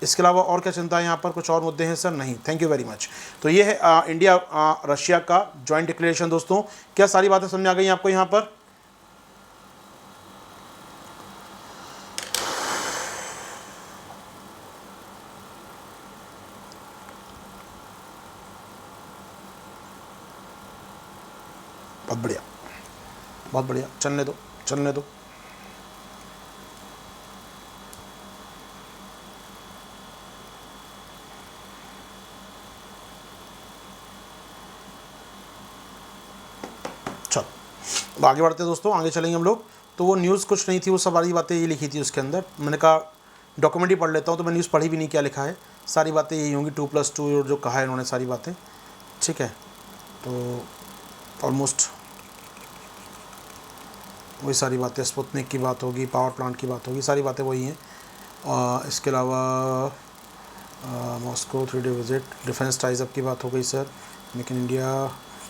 इसके अलावा और क्या चिंता है यहाँ पर, कुछ और मुद्दे हैं सर, नहीं, थैंक यू वेरी मच। तो ये है इंडिया रशिया का जॉइंट डिक्लेरेशन दोस्तों। क्या सारी बातें समझ आ गई आपको यहाँ पर? बहुत बढ़िया, बहुत बढ़िया, चलने दो, चलने दो। चलो आगे बढ़ते हैं दोस्तों, आगे चलेंगे हम लोग। तो वो न्यूज़ कुछ नहीं थी, वो सारी बातें ये लिखी थी उसके अंदर। मैंने कहा डॉक्यूमेंट ही पढ़ लेता हूँ, तो मैं न्यूज़ पढ़ी भी नहीं, क्या लिखा है, सारी बातें यही होंगी, 2+2 जो कहा है इन्होंने सारी बातें। ठीक है, तो ऑलमोस्ट वही सारी बातें, स्पुतनिक की बात होगी, पावर प्लांट की बात होगी, सारी बातें वही हैं। इसके अलावा Moscow 3 day visit, defence ties up की बात हो गई sir, make in India,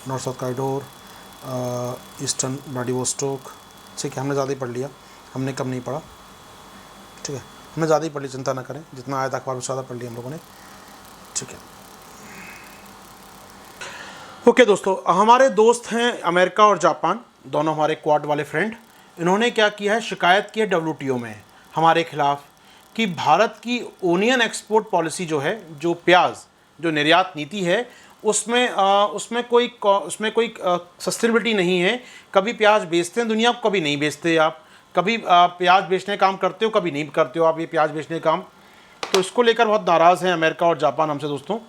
north south corridor, eastern Vladivostok. ठीक है, हमने ज़्यादा ही पढ़ लिया, हमने कम नहीं पढ़ा। ठीक है, हमने ज़्यादा ही पढ़ ली, चिंता ना करें, जितना आया था अखबार में ज़्यादा पढ़ लिया हम लोगों ने। ठीक है, ओके दोस्तों, हमारे दोस्त हैं अमेरिका और जापान, दोनों हमारे क्वाड वाले फ्रेंड। इन्होंने क्या किया है, शिकायत की है WTO में हमारे खिलाफ कि भारत की ओनियन एक्सपोर्ट पॉलिसी जो है, जो प्याज जो निर्यात नीति है, उसमें कोई सस्टेनेबिलिटी नहीं है। कभी प्याज बेचते हैं दुनिया को, कभी नहीं बेचते आप, कभी प्याज बेचने का काम करते हो, कभी नहीं करते हो आप ये प्याज बेचने का काम। तो इसको लेकर बहुत नाराज़ हैं अमेरिका और जापान हमसे दोस्तों।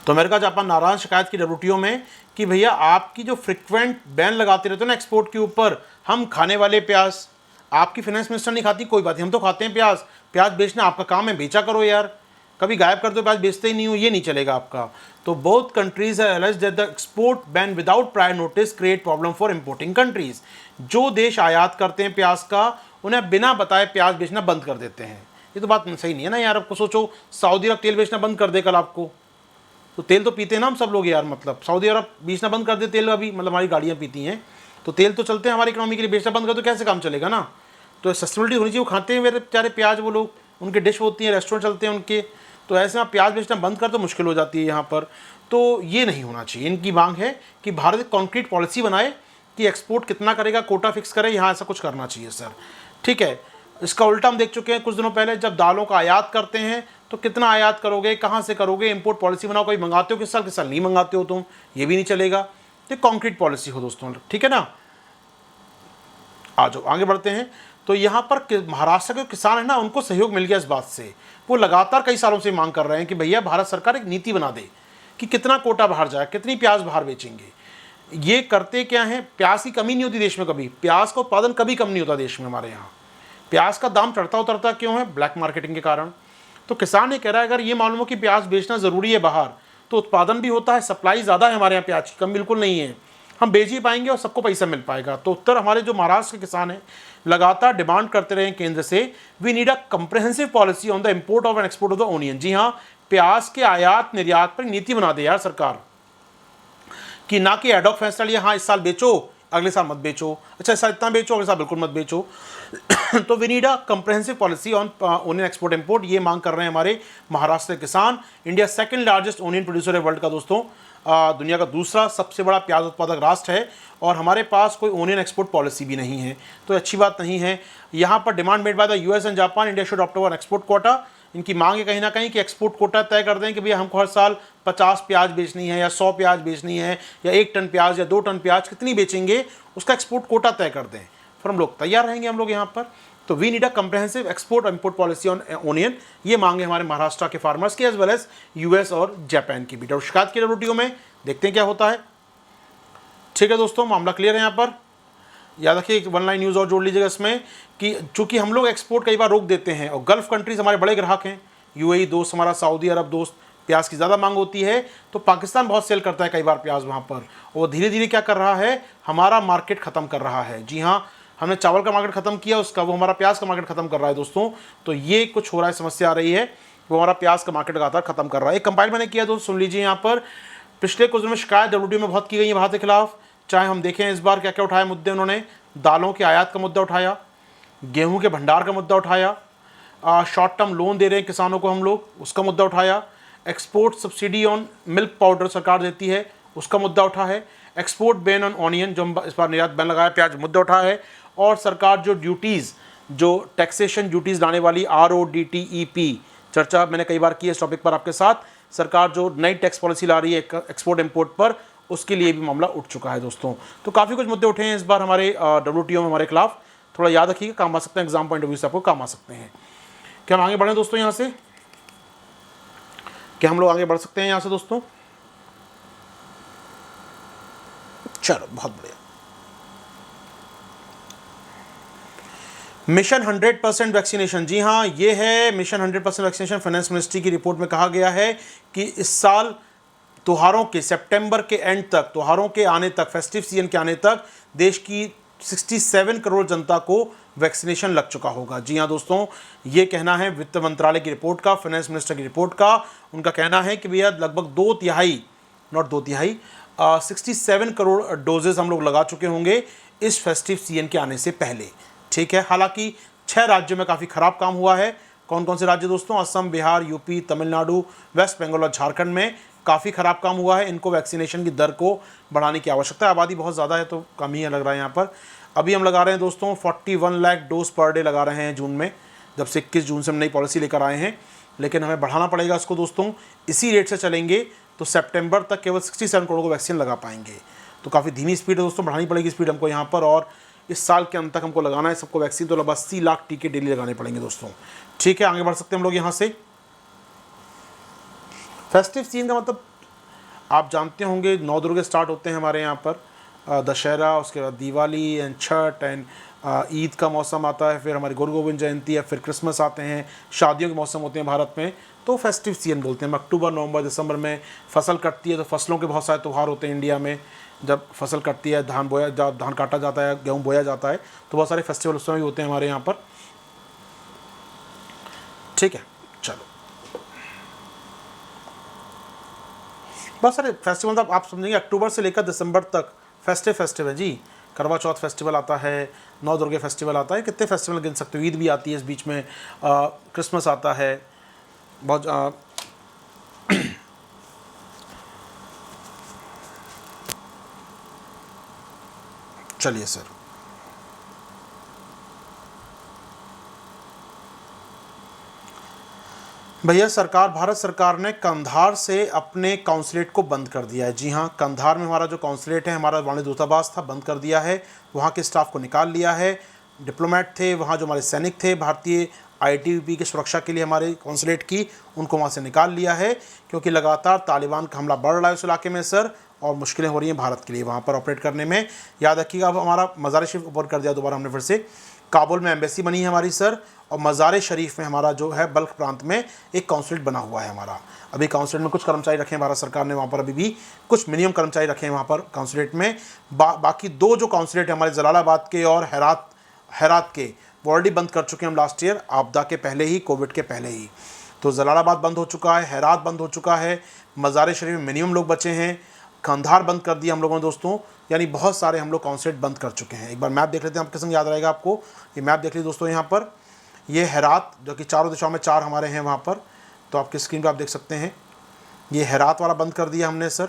तो अमेरिका जापान नाराज़, शिकायत की WTO में कि भैया आपकी जो फ्रिक्वेंट बैन लगाते रहते हो ना एक्सपोर्ट के ऊपर, हम खाने वाले प्याज, आपकी फाइनेंस मिनिस्टर नहीं खाती, कोई बात नहीं, हम तो खाते हैं प्याज, प्याज बेचना आपका काम है, बेचा करो यार, कभी गायब कर दो प्याज, बेचते ही नहीं हो, ये नहीं चलेगा आपका। तो बोथ कंट्रीज है allege that the export ban without prior notice create problem for importing countries. जो देश आयात करते हैं प्याज का, उन्हें बिना बताए प्याज बेचना बंद कर देते हैं। ये तो बात सही नहीं है ना यार। आपको सोचो, सऊदी अरब तेल बेचना बंद कर दे कल आपको, तो तेल तो पीते हैं ना हम सब लोग यार, मतलब सऊदी अरब बेचना बंद कर दे तेल, अभी मतलब हमारी गाड़ियाँ पीती हैं, तो तेल तो चलते हैं हमारी इकोनॉमी के लिए, बेचना बंद कर तो कैसे काम चलेगा ना। तो सस्टेनेबिलिटी होनी चाहिए, वो खाते हैं मेरे बेचारे प्याज, वो लोग, उनके डिश होती हैं, रेस्टोरेंट चलते हैं उनके, तो ऐसे में प्याज बेचना बंद कर तो मुश्किल हो जाती है यहाँ पर। तो ये नहीं होना चाहिए। इनकी मांग है कि भारत एक कॉन्क्रीट पॉलिसी बनाए कि एक्सपोर्ट कितना करेगा, कोटा फिक्स करे, यहाँ ऐसा कुछ करना चाहिए सर। ठीक है, इसका उल्टा हम देख चुके हैं कुछ दिनों पहले, जब दालों का आयात करते हैं तो कितना आयात करोगे, कहाँ से करोगे, इंपोर्ट पॉलिसी बनाओ, कभी मंगाते हो किस साल नहीं मंगाते हो तुम, ये भी नहीं चलेगा। तो कॉन्क्रीट पॉलिसी हो दोस्तों, ठीक है ना। आ जाओ आगे बढ़ते हैं। तो यहाँ पर महाराष्ट्र के किसान है ना, उनको सहयोग मिल गया इस बात से। वो लगातार कई सालों से मांग कर रहे हैं कि भैया भारत सरकार एक नीति बना दे कि कितना कोटा बाहर जाए, कितनी प्याज बाहर बेचेंगे। ये करते क्या है, प्याज की कमी नहीं होती देश में, कभी प्याज का उत्पादन कभी कम नहीं होता देश में हमारे यहाँ। प्याज का दाम चढ़ता उतरता क्यों है, ब्लैक मार्केटिंग के कारण। तो किसान ये कह रहा है अगर ये मालूम हो कि प्याज बेचना ज़रूरी है बाहर, तो उत्पादन भी होता है, सप्लाई ज़्यादा है हमारे यहाँ, प्याज की कम बिल्कुल नहीं है, हम बेच ही पाएंगे और सबको पैसा मिल पाएगा। तो उत्तर हमारे जो महाराष्ट्र के किसान हैं लगातार डिमांड करते रहे केंद्र से, we need a comprehensive policy on the import of and export of the onion. जी हाँ, प्याज के आयात निर्यात पर नीति बना दे यार सरकार, कि ना कि एडॉक फैसला लिया हाँ इस साल बेचो अगले साल मत बेचो, अच्छा इस साल इतना बेचो अगले साल बिल्कुल मत बेचो। तो we need a comprehensive policy on onion export import, ये मांग कर रहे हैं हमारे महाराष्ट्र के किसान। India second largest onion producer है वर्ल्ड का दोस्तों, दुनिया का दूसरा सबसे बड़ा प्याज उत्पादक राष्ट्र है, और हमारे पास कोई ओनियन एक्सपोर्ट पॉलिसी भी नहीं है, तो अच्छी बात नहीं है। यहाँ पर demand made by the US and Japan, India should opt for export quota. इनकी मांग है कहीं ना कहीं कि एक्सपोर्ट कोटा तय कर दें कि भैया हमको हर साल 50 प्याज बेचनी है या 100 प्याज बेचनी है या 1 टन प्याज या 2 टन प्याज, कितनी बेचेंगे उसका एक्सपोर्ट कोटा तय कर दें, फिर हम लोग तैयार रहेंगे हम लोग यहाँ पर। तो we need a comprehensive export import policy on onion, ये मांगे हमारे महाराष्ट्र के फार्मर्स की एज वेल एज यूएस और जापान की भी। और शिकायत की डब्ल्यूटीओ में देखते हैं क्या होता है। ठीक है दोस्तों, मामला क्लियर है यहाँ पर। याद रखिए एक 1 लाइन न्यूज़ और जोड़ लीजिएगा इसमें कि चूंकि हम लोग एक्सपोर्ट कई बार रोक देते हैं और गल्फ कंट्रीज हमारे बड़े ग्राहक हैं, यूएई दोस्त हमारा, सऊदी अरब दोस्त, प्याज की ज़्यादा मांग होती है, तो पाकिस्तान बहुत सेल करता है कई बार प्याज वहाँ पर, और धीरे धीरे क्या कर रहा है, हमारा मार्केट ख़त्म कर रहा है। जी हाँ, हमने चावल का मार्केट ख़त्म किया उसका, वो हमारा प्याज का मार्केट ख़त्म कर रहा है दोस्तों। तो ये कुछ हो रहा है, समस्या आ रही है, वो हमारा प्याज का मार्केट लगातार ख़त्म कर रहा है। एक कंपाइल मैंने किया दोस्तों, सुन लीजिए यहाँ पर। पिछले कुछ दिन में शिकायत डब्ल्यूटीओ में बहुत की गई है भारत के खिलाफ, चाहे हम देखें इस बार क्या क्या उठाए मुद्दे उन्होंने। दालों के आयात का मुद्दा उठाया, गेहूं के भंडार का मुद्दा उठाया, शॉर्ट टर्म लोन दे रहे हैं किसानों को हम लोग, उसका मुद्दा उठाया, export subsidy on milk powder सरकार देती है उसका मुद्दा उठा है, एक्सपोर्ट बैन ऑन ऑनियन जो हम इस बार निर्यात बैन लगाया प्याज मुद्दा उठा है, और सरकार जो ड्यूटीज़, जो टैक्सेशन ड्यूटीज़ लाने वाली RODTEP, चर्चा मैंने कई बार की है इस टॉपिक पर आपके साथ, सरकार जो नई टैक्स पॉलिसी ला रही है एक्सपोर्ट इंपोर्ट पर, उसके लिए भी मामला उठ चुका है दोस्तों। तो काफ़ी कुछ मुद्दे उठे हैं इस बार हमारे WTO में हमारे खिलाफ, थोड़ा याद रखिएगा, काम आ सकते हैं, एग्जाम पॉइंट ऑफ व्यू से आपको काम आ सकते हैं। क्या हम आगे बढ़ें दोस्तों यहाँ से, क्या हम लोग आगे बढ़ सकते हैं यहाँ से दोस्तों? चलो बहुत बढ़िया। मिशन 100% वैक्सीनेशन, जी हाँ ये है मिशन 100% वैक्सीनेशन। फाइनेंस मिनिस्ट्री की रिपोर्ट में कहा गया है कि इस साल त्योहारों के सितंबर के एंड तक, त्योहारों के आने तक, फेस्टिव सीजन के आने तक देश की 67 करोड़ जनता को वैक्सीनेशन लग चुका होगा। जी हाँ दोस्तों, ये कहना है वित्त मंत्रालय की रिपोर्ट का, फाइनेंस मिनिस्टर की रिपोर्ट का। उनका कहना है कि भैया लगभग 2/3, नॉट 2/3, 67 करोड़ डोजेज हम लोग लगा चुके होंगे इस फेस्टिव सीजन के आने से पहले। ठीक है, हालांकि 6 राज्यों में काफ़ी ख़राब काम हुआ है। कौन कौन से राज्य दोस्तों? असम, बिहार, यूपी, तमिलनाडु, वेस्ट बंगाल और झारखंड में काफ़ी ख़राब काम हुआ है। इनको वैक्सीनेशन की दर को बढ़ाने की आवश्यकता है, आबादी बहुत ज़्यादा है तो कम ही लग रहा है यहाँ पर। अभी हम लगा रहे हैं दोस्तों 41 लाख डोज पर डे लगा रहे हैं जून में, जब से 21 जून से हम नई पॉलिसी लेकर आए हैं, लेकिन हमें बढ़ाना पड़ेगा इसको दोस्तों। इसी रेट से चलेंगे तो सितंबर तक केवल 67 करोड़ को वैक्सीन लगा पाएंगे। तो काफ़ी धीमी स्पीड है दोस्तों, बढ़ानी पड़ेगी स्पीड हमको यहाँ पर, और इस साल के अंत तक हमको लगाना है सबको वैक्सीन, तो लगभग 80 लाख टीके डेली लगाने पड़ेंगे दोस्तों। ठीक है, आगे बढ़ सकते हैं हम लोग यहाँ से। फेस्टिव सीजन का मतलब आप जानते होंगे, 9 दुर्गे स्टार्ट होते हैं हमारे यहाँ पर, दशहरा, उसके बाद दिवाली एंड छठ एंड ईद का मौसम आता है, फिर हमारी गुरु गोविंद जयंती है, फिर क्रिसमस आते हैं, शादियों के मौसम होते हैं भारत में, तो फेस्टिव सीजन बोलते हैं। अक्टूबर, नवंबर, दिसंबर में फसल कटती है, तो फसलों के बहुत सारे त्यौहार होते हैं इंडिया में। जब फसल कटती है, धान काटा जाता है, गेहूँ बोया जाता है, तो बहुत सारे फेस्टिवल उस समय भी होते हैं हमारे यहाँ पर। ठीक है, चलो बहुत सारे फेस्टिवल आप समझेंगे, अक्टूबर से लेकर दिसंबर तक फेस्टिव है जी। करवा चौथ फेस्टिवल आता है, 9 दुर्गे फेस्टिवल आता है, कितने फेस्टिवल गिन सकते हो, ईद भी आती है इस बीच में, क्रिसमस आता है, बहुत चलिए सर, भैया सरकार, भारत सरकार ने कंधार से अपने कॉन्सुलेट को बंद कर दिया है। जी हाँ, कंधार में हमारा जो कॉन्सुलेट है, हमारा वाणिज्य दूतावास था, बंद कर दिया है। वहाँ के स्टाफ को निकाल लिया है। डिप्लोमेट थे वहाँ, जो हमारे सैनिक थे भारतीय आईटीबीपी की सुरक्षा के लिए हमारे कॉन्सुलेट की, उनको वहाँ से निकाल लिया है, क्योंकि लगातार तालिबान का हमला बढ़ रहा है उस इलाके में सर, और मुश्किलें हो रही हैं भारत के लिए वहाँ पर ऑपरेट करने में। याद रखिएगा, अब हमारा मज़ार शरीफ ऊपर कर दिया दोबारा हमने फिर से। काबुल में एम्बेसी बनी है हमारी सर, और मज़ार शरीफ में हमारा जो है बल्ख प्रांत में एक कॉन्सुलेट बना हुआ है हमारा। अभी कॉन्सुलेट में कुछ कर्मचारी रखे हैं भारत सरकार ने वहाँ पर, अभी भी कुछ मिनिमम कर्मचारी रखे हैं वहाँ पर कॉन्सुलेट में। बाकी दो जो कॉन्सुलेट है हमारे जलालाबाद के और हैरात के, वो ऑलरेडी बंद कर चुके हैं हम लास्ट ईयर, आपदा के पहले ही, कोविड के पहले ही। तो जलालाबाद बंद हो चुका है, हैरात बंद हो चुका है, मज़ार शरीफ में मिनिमम लोग बचे हैं, कंधार बंद कर दिया हम लोगों ने दोस्तों। यानी बहुत सारे हम लोग कॉन्सुलेट बंद कर चुके हैं। एक बार मैप देख लेते हैं, आपके संग याद रहेगा आपको। ये मैप देख लीजिए दोस्तों, यहाँ पर ये हैरात, जो कि चारों दिशाओं में 4 हमारे हैं वहाँ पर, तो आपकी स्क्रीन पर आप देख सकते हैं। ये हैरात वाला बंद कर दिया हमने सर,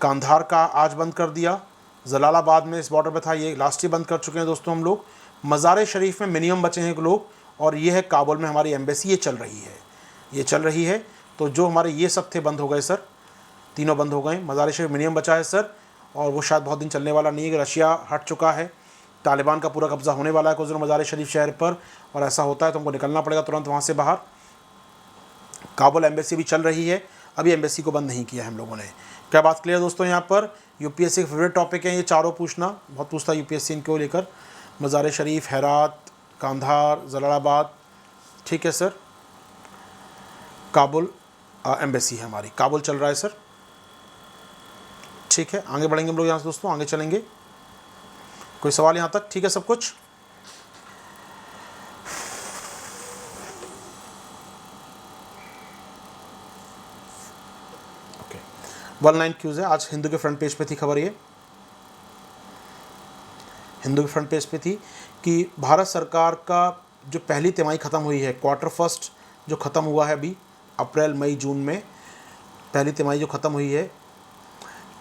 कंधार का आज बंद कर दिया, जलालाबाद में इस बॉर्डर पे था, ये लास्ट ईयर बंद कर चुके हैं दोस्तों हम लोग। मज़ार शरीफ में मिनिमम बचे हैं लोग, और ये है काबुल में हमारी एम्बेसी, ये चल रही है। तो जो हमारे ये सब थे बंद हो गए सर, तीनों बंद हो गए। मज़ार शरीफ मिनिमम बचा है सर, और वो शायद बहुत दिन चलने वाला नहीं है, कि रशिया हट चुका है, तालिबान का पूरा कब्जा होने वाला है कुछ दिनों मज़ार शरीफ शहर पर, और ऐसा होता है तो हमको निकलना पड़ेगा तुरंत वहाँ से बाहर। काबुल एम्बेसी भी चल रही है, अभी एम्बेसी को बंद नहीं किया हम लोगों ने। क्या बात क्लियर दोस्तों? यहाँ पर यूपीएससी के फेवरेट टॉपिक हैं ये चारों, पूछना बहुत पूछता है यूपीएससी इनको लेकर। मज़ार शरीफ, हैरात, कंधार, जलालाबाद, ठीक है सर। काबुल एम्बेसी है हमारी, काबुल चल रहा है सर, ठीक है। आगे बढ़ेंगे हम लोग यहाँ से दोस्तों, आगे चलेंगे। कोई सवाल यहाँ तक? ठीक है सब कुछ? ओके, 19 क्यूज़ है आज। हिंदू के फ्रंट पेज पे थी खबर, ये हिंदू के फ्रंट पेज पे थी कि भारत सरकार का जो पहली तिमाही ख़त्म हुई है, क्वार्टर फर्स्ट जो ख़त्म हुआ है अभी अप्रैल मई जून में, पहली तिमाही जो ख़त्म हुई है,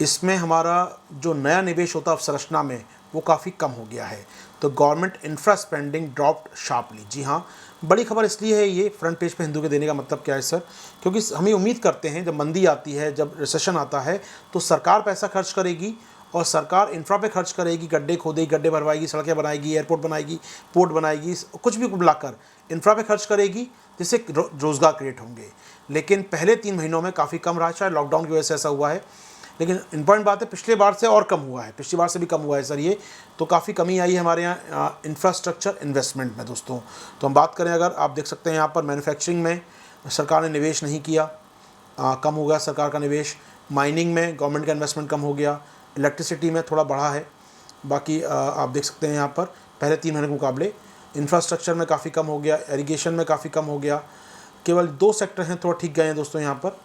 इसमें हमारा जो नया निवेश होता है अवसंरचना में, वो काफ़ी कम हो गया है। तो government infra spending dropped sharply. जी हाँ, बड़ी खबर इसलिए है ये फ्रंट पेज पे हिंदू के देने का मतलब क्या है सर, क्योंकि हमें उम्मीद करते हैं जब मंदी आती है, जब रिसेशन आता है, तो सरकार पैसा खर्च करेगी, और सरकार इंफ्रा पे खर्च करेगी, गड्ढे खोदेगी, गड्ढे भरवाएगी, सड़कें बनाएगी, एयरपोर्ट बनाएगी, पोर्ट बनाएगी, कुछ भी बुलाकर इंफ्रा पे खर्च करेगी, जिससे रोज़गार क्रिएट होंगे। लेकिन पहले 3 महीनों में काफ़ी कम रहा, शायद लॉकडाउन की वजह से ऐसा हुआ है। लेकिन इंपॉर्टेंट बात है, पिछले बार से और कम हुआ है, पिछली बार से भी कम हुआ है सर ये। तो काफ़ी कमी आई है हमारे यहाँ इंफ्रास्ट्रक्चर इन्वेस्टमेंट में दोस्तों। तो हम बात करें, अगर आप देख सकते हैं यहाँ पर मैन्युफैक्चरिंग में सरकार ने निवेश नहीं किया, कम हो गया सरकार का निवेश। माइनिंग में गवर्नमेंट का इन्वेस्टमेंट कम हो गया। इलेक्ट्रिसिटी में थोड़ा बढ़ा है। बाकी आप देख सकते हैं यहाँ पर पहले 3 महीने के मुकाबले इंफ्रास्ट्रक्चर में काफ़ी कम हो गया, इरिगेशन में काफ़ी कम हो गया। केवल 2 सेक्टर हैं थोड़ा ठीक गए हैं दोस्तों यहाँ पर,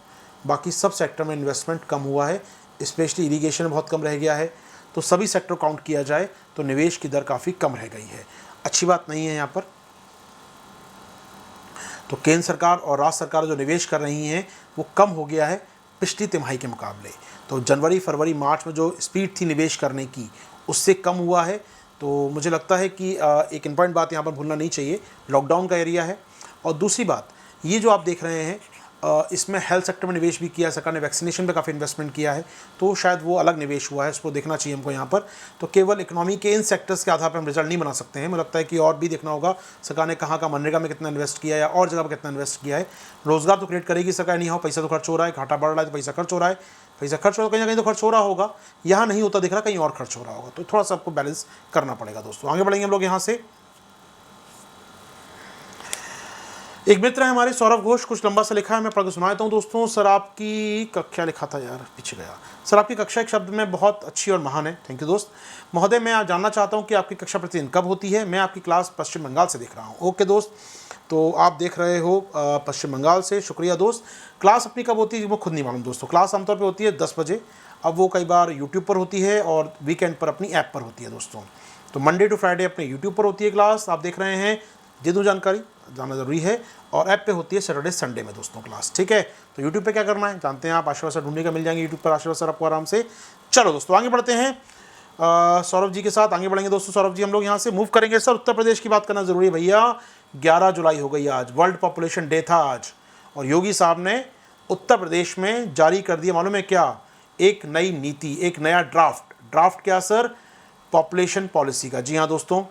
बाकी सब सेक्टर में इन्वेस्टमेंट कम हुआ है, स्पेशली इरिगेशन बहुत कम रह गया है। तो सभी सेक्टर काउंट किया जाए तो निवेश की दर काफ़ी कम रह गई है, अच्छी बात नहीं है यहाँ पर। तो केंद्र सरकार और राज्य सरकार जो निवेश कर रही हैं वो कम हो गया है पिछली तिमाही के मुकाबले। तो जनवरी फरवरी मार्च में जो स्पीड थी निवेश करने की, उससे कम हुआ है। तो मुझे लगता है कि एक इम्पॉर्टेंट बात यहाँ पर भूलना नहीं चाहिए, लॉकडाउन का एरिया है। और दूसरी बात, ये जो आप देख रहे हैं इसमें हेल्थ सेक्टर में निवेश भी किया, सरकार ने वैक्सीनेशन पे काफ़ी इन्वेस्टमेंट किया है, तो शायद वो अलग निवेश हुआ है, इसको देखना चाहिए हमको यहाँ पर। तो केवल इकोनॉमी के इन सेक्टर्स के आधार पर हम रिजल्ट नहीं बना सकते हैं, मुझे लगता है कि और भी देखना होगा सरकार ने कहाँ मनरेगा में कितना इन्वेस्ट किया है या और जगह पर कितना इन्वेस्ट किया है। रोज़गार तो क्रिएट करेगी सरकार, नहीं हो पैसा तो खर्च हो रहा है, घाटा बढ़ रहा है तो पैसा खर्च हो रहा है, पैसा खर्च हो रहा है कहीं ना कहीं तो खर्च हो रहा होगा, यहाँ नहीं होता दिख रहा, कहीं और खर्च हो रहा होगा। तो थोड़ा सा आपको बैलेंस करना पड़ेगा दोस्तों। आगे बढ़ेंगे हम लोग यहाँ से। एक मित्र है हमारे सौरभ घोष, कुछ लंबा सा लिखा है, मैं पढ़ के सुना देता हूँ दोस्तों। सर आपकी कक्षा लिखा था यार, पीछे गया। सर आपकी कक्षा एक शब्द में बहुत अच्छी और महान है, थैंक यू दोस्त। महोदय मैं आप जानना चाहता हूँ कि आपकी कक्षा प्रतिदिन कब होती है? मैं आपकी क्लास पश्चिम बंगाल से देख रहा हूँ। ओके दोस्त, तो आप देख रहे हो पश्चिम बंगाल से, शुक्रिया दोस्त। क्लास अपनी कब होती है वो खुद नहीं मालूम दोस्तों। क्लास आमतौर पर होती है 10 बजे, अब वो कई बार यूट्यूब पर होती है और वीकेंड पर अपनी ऐप पर होती है दोस्तों। तो मंडे टू फ्राइडे अपने यूट्यूब पर होती है क्लास, आप देख रहे हैं, जितनी जानकारी जानना ज़रूरी है। और ऐप पे होती है सैटरडे संडे में दोस्तों क्लास, ठीक है। तो यूट्यूब पे क्या करना है जानते हैं आप, आशीर्वाद सर ढूंढने का मिल जाएंगे यूट्यूब पर, आशीर्वाद सर आपको आराम से। चलो दोस्तों आगे बढ़ते हैं, सौरभ जी के साथ आगे बढ़ेंगे दोस्तों। सौरभ जी हम लोग यहाँ से मूव करेंगे। सर उत्तर प्रदेश की बात करना ज़रूरी है भैया, 11 जुलाई हो गई आज, वर्ल्ड पॉपुलेशन डे था आज, और योगी साहब ने उत्तर प्रदेश में जारी कर दिया मालूम है क्या, एक नई नीति, एक नया ड्राफ्ट क्या सर, पॉपुलेशन पॉलिसी का। जी हाँ दोस्तों,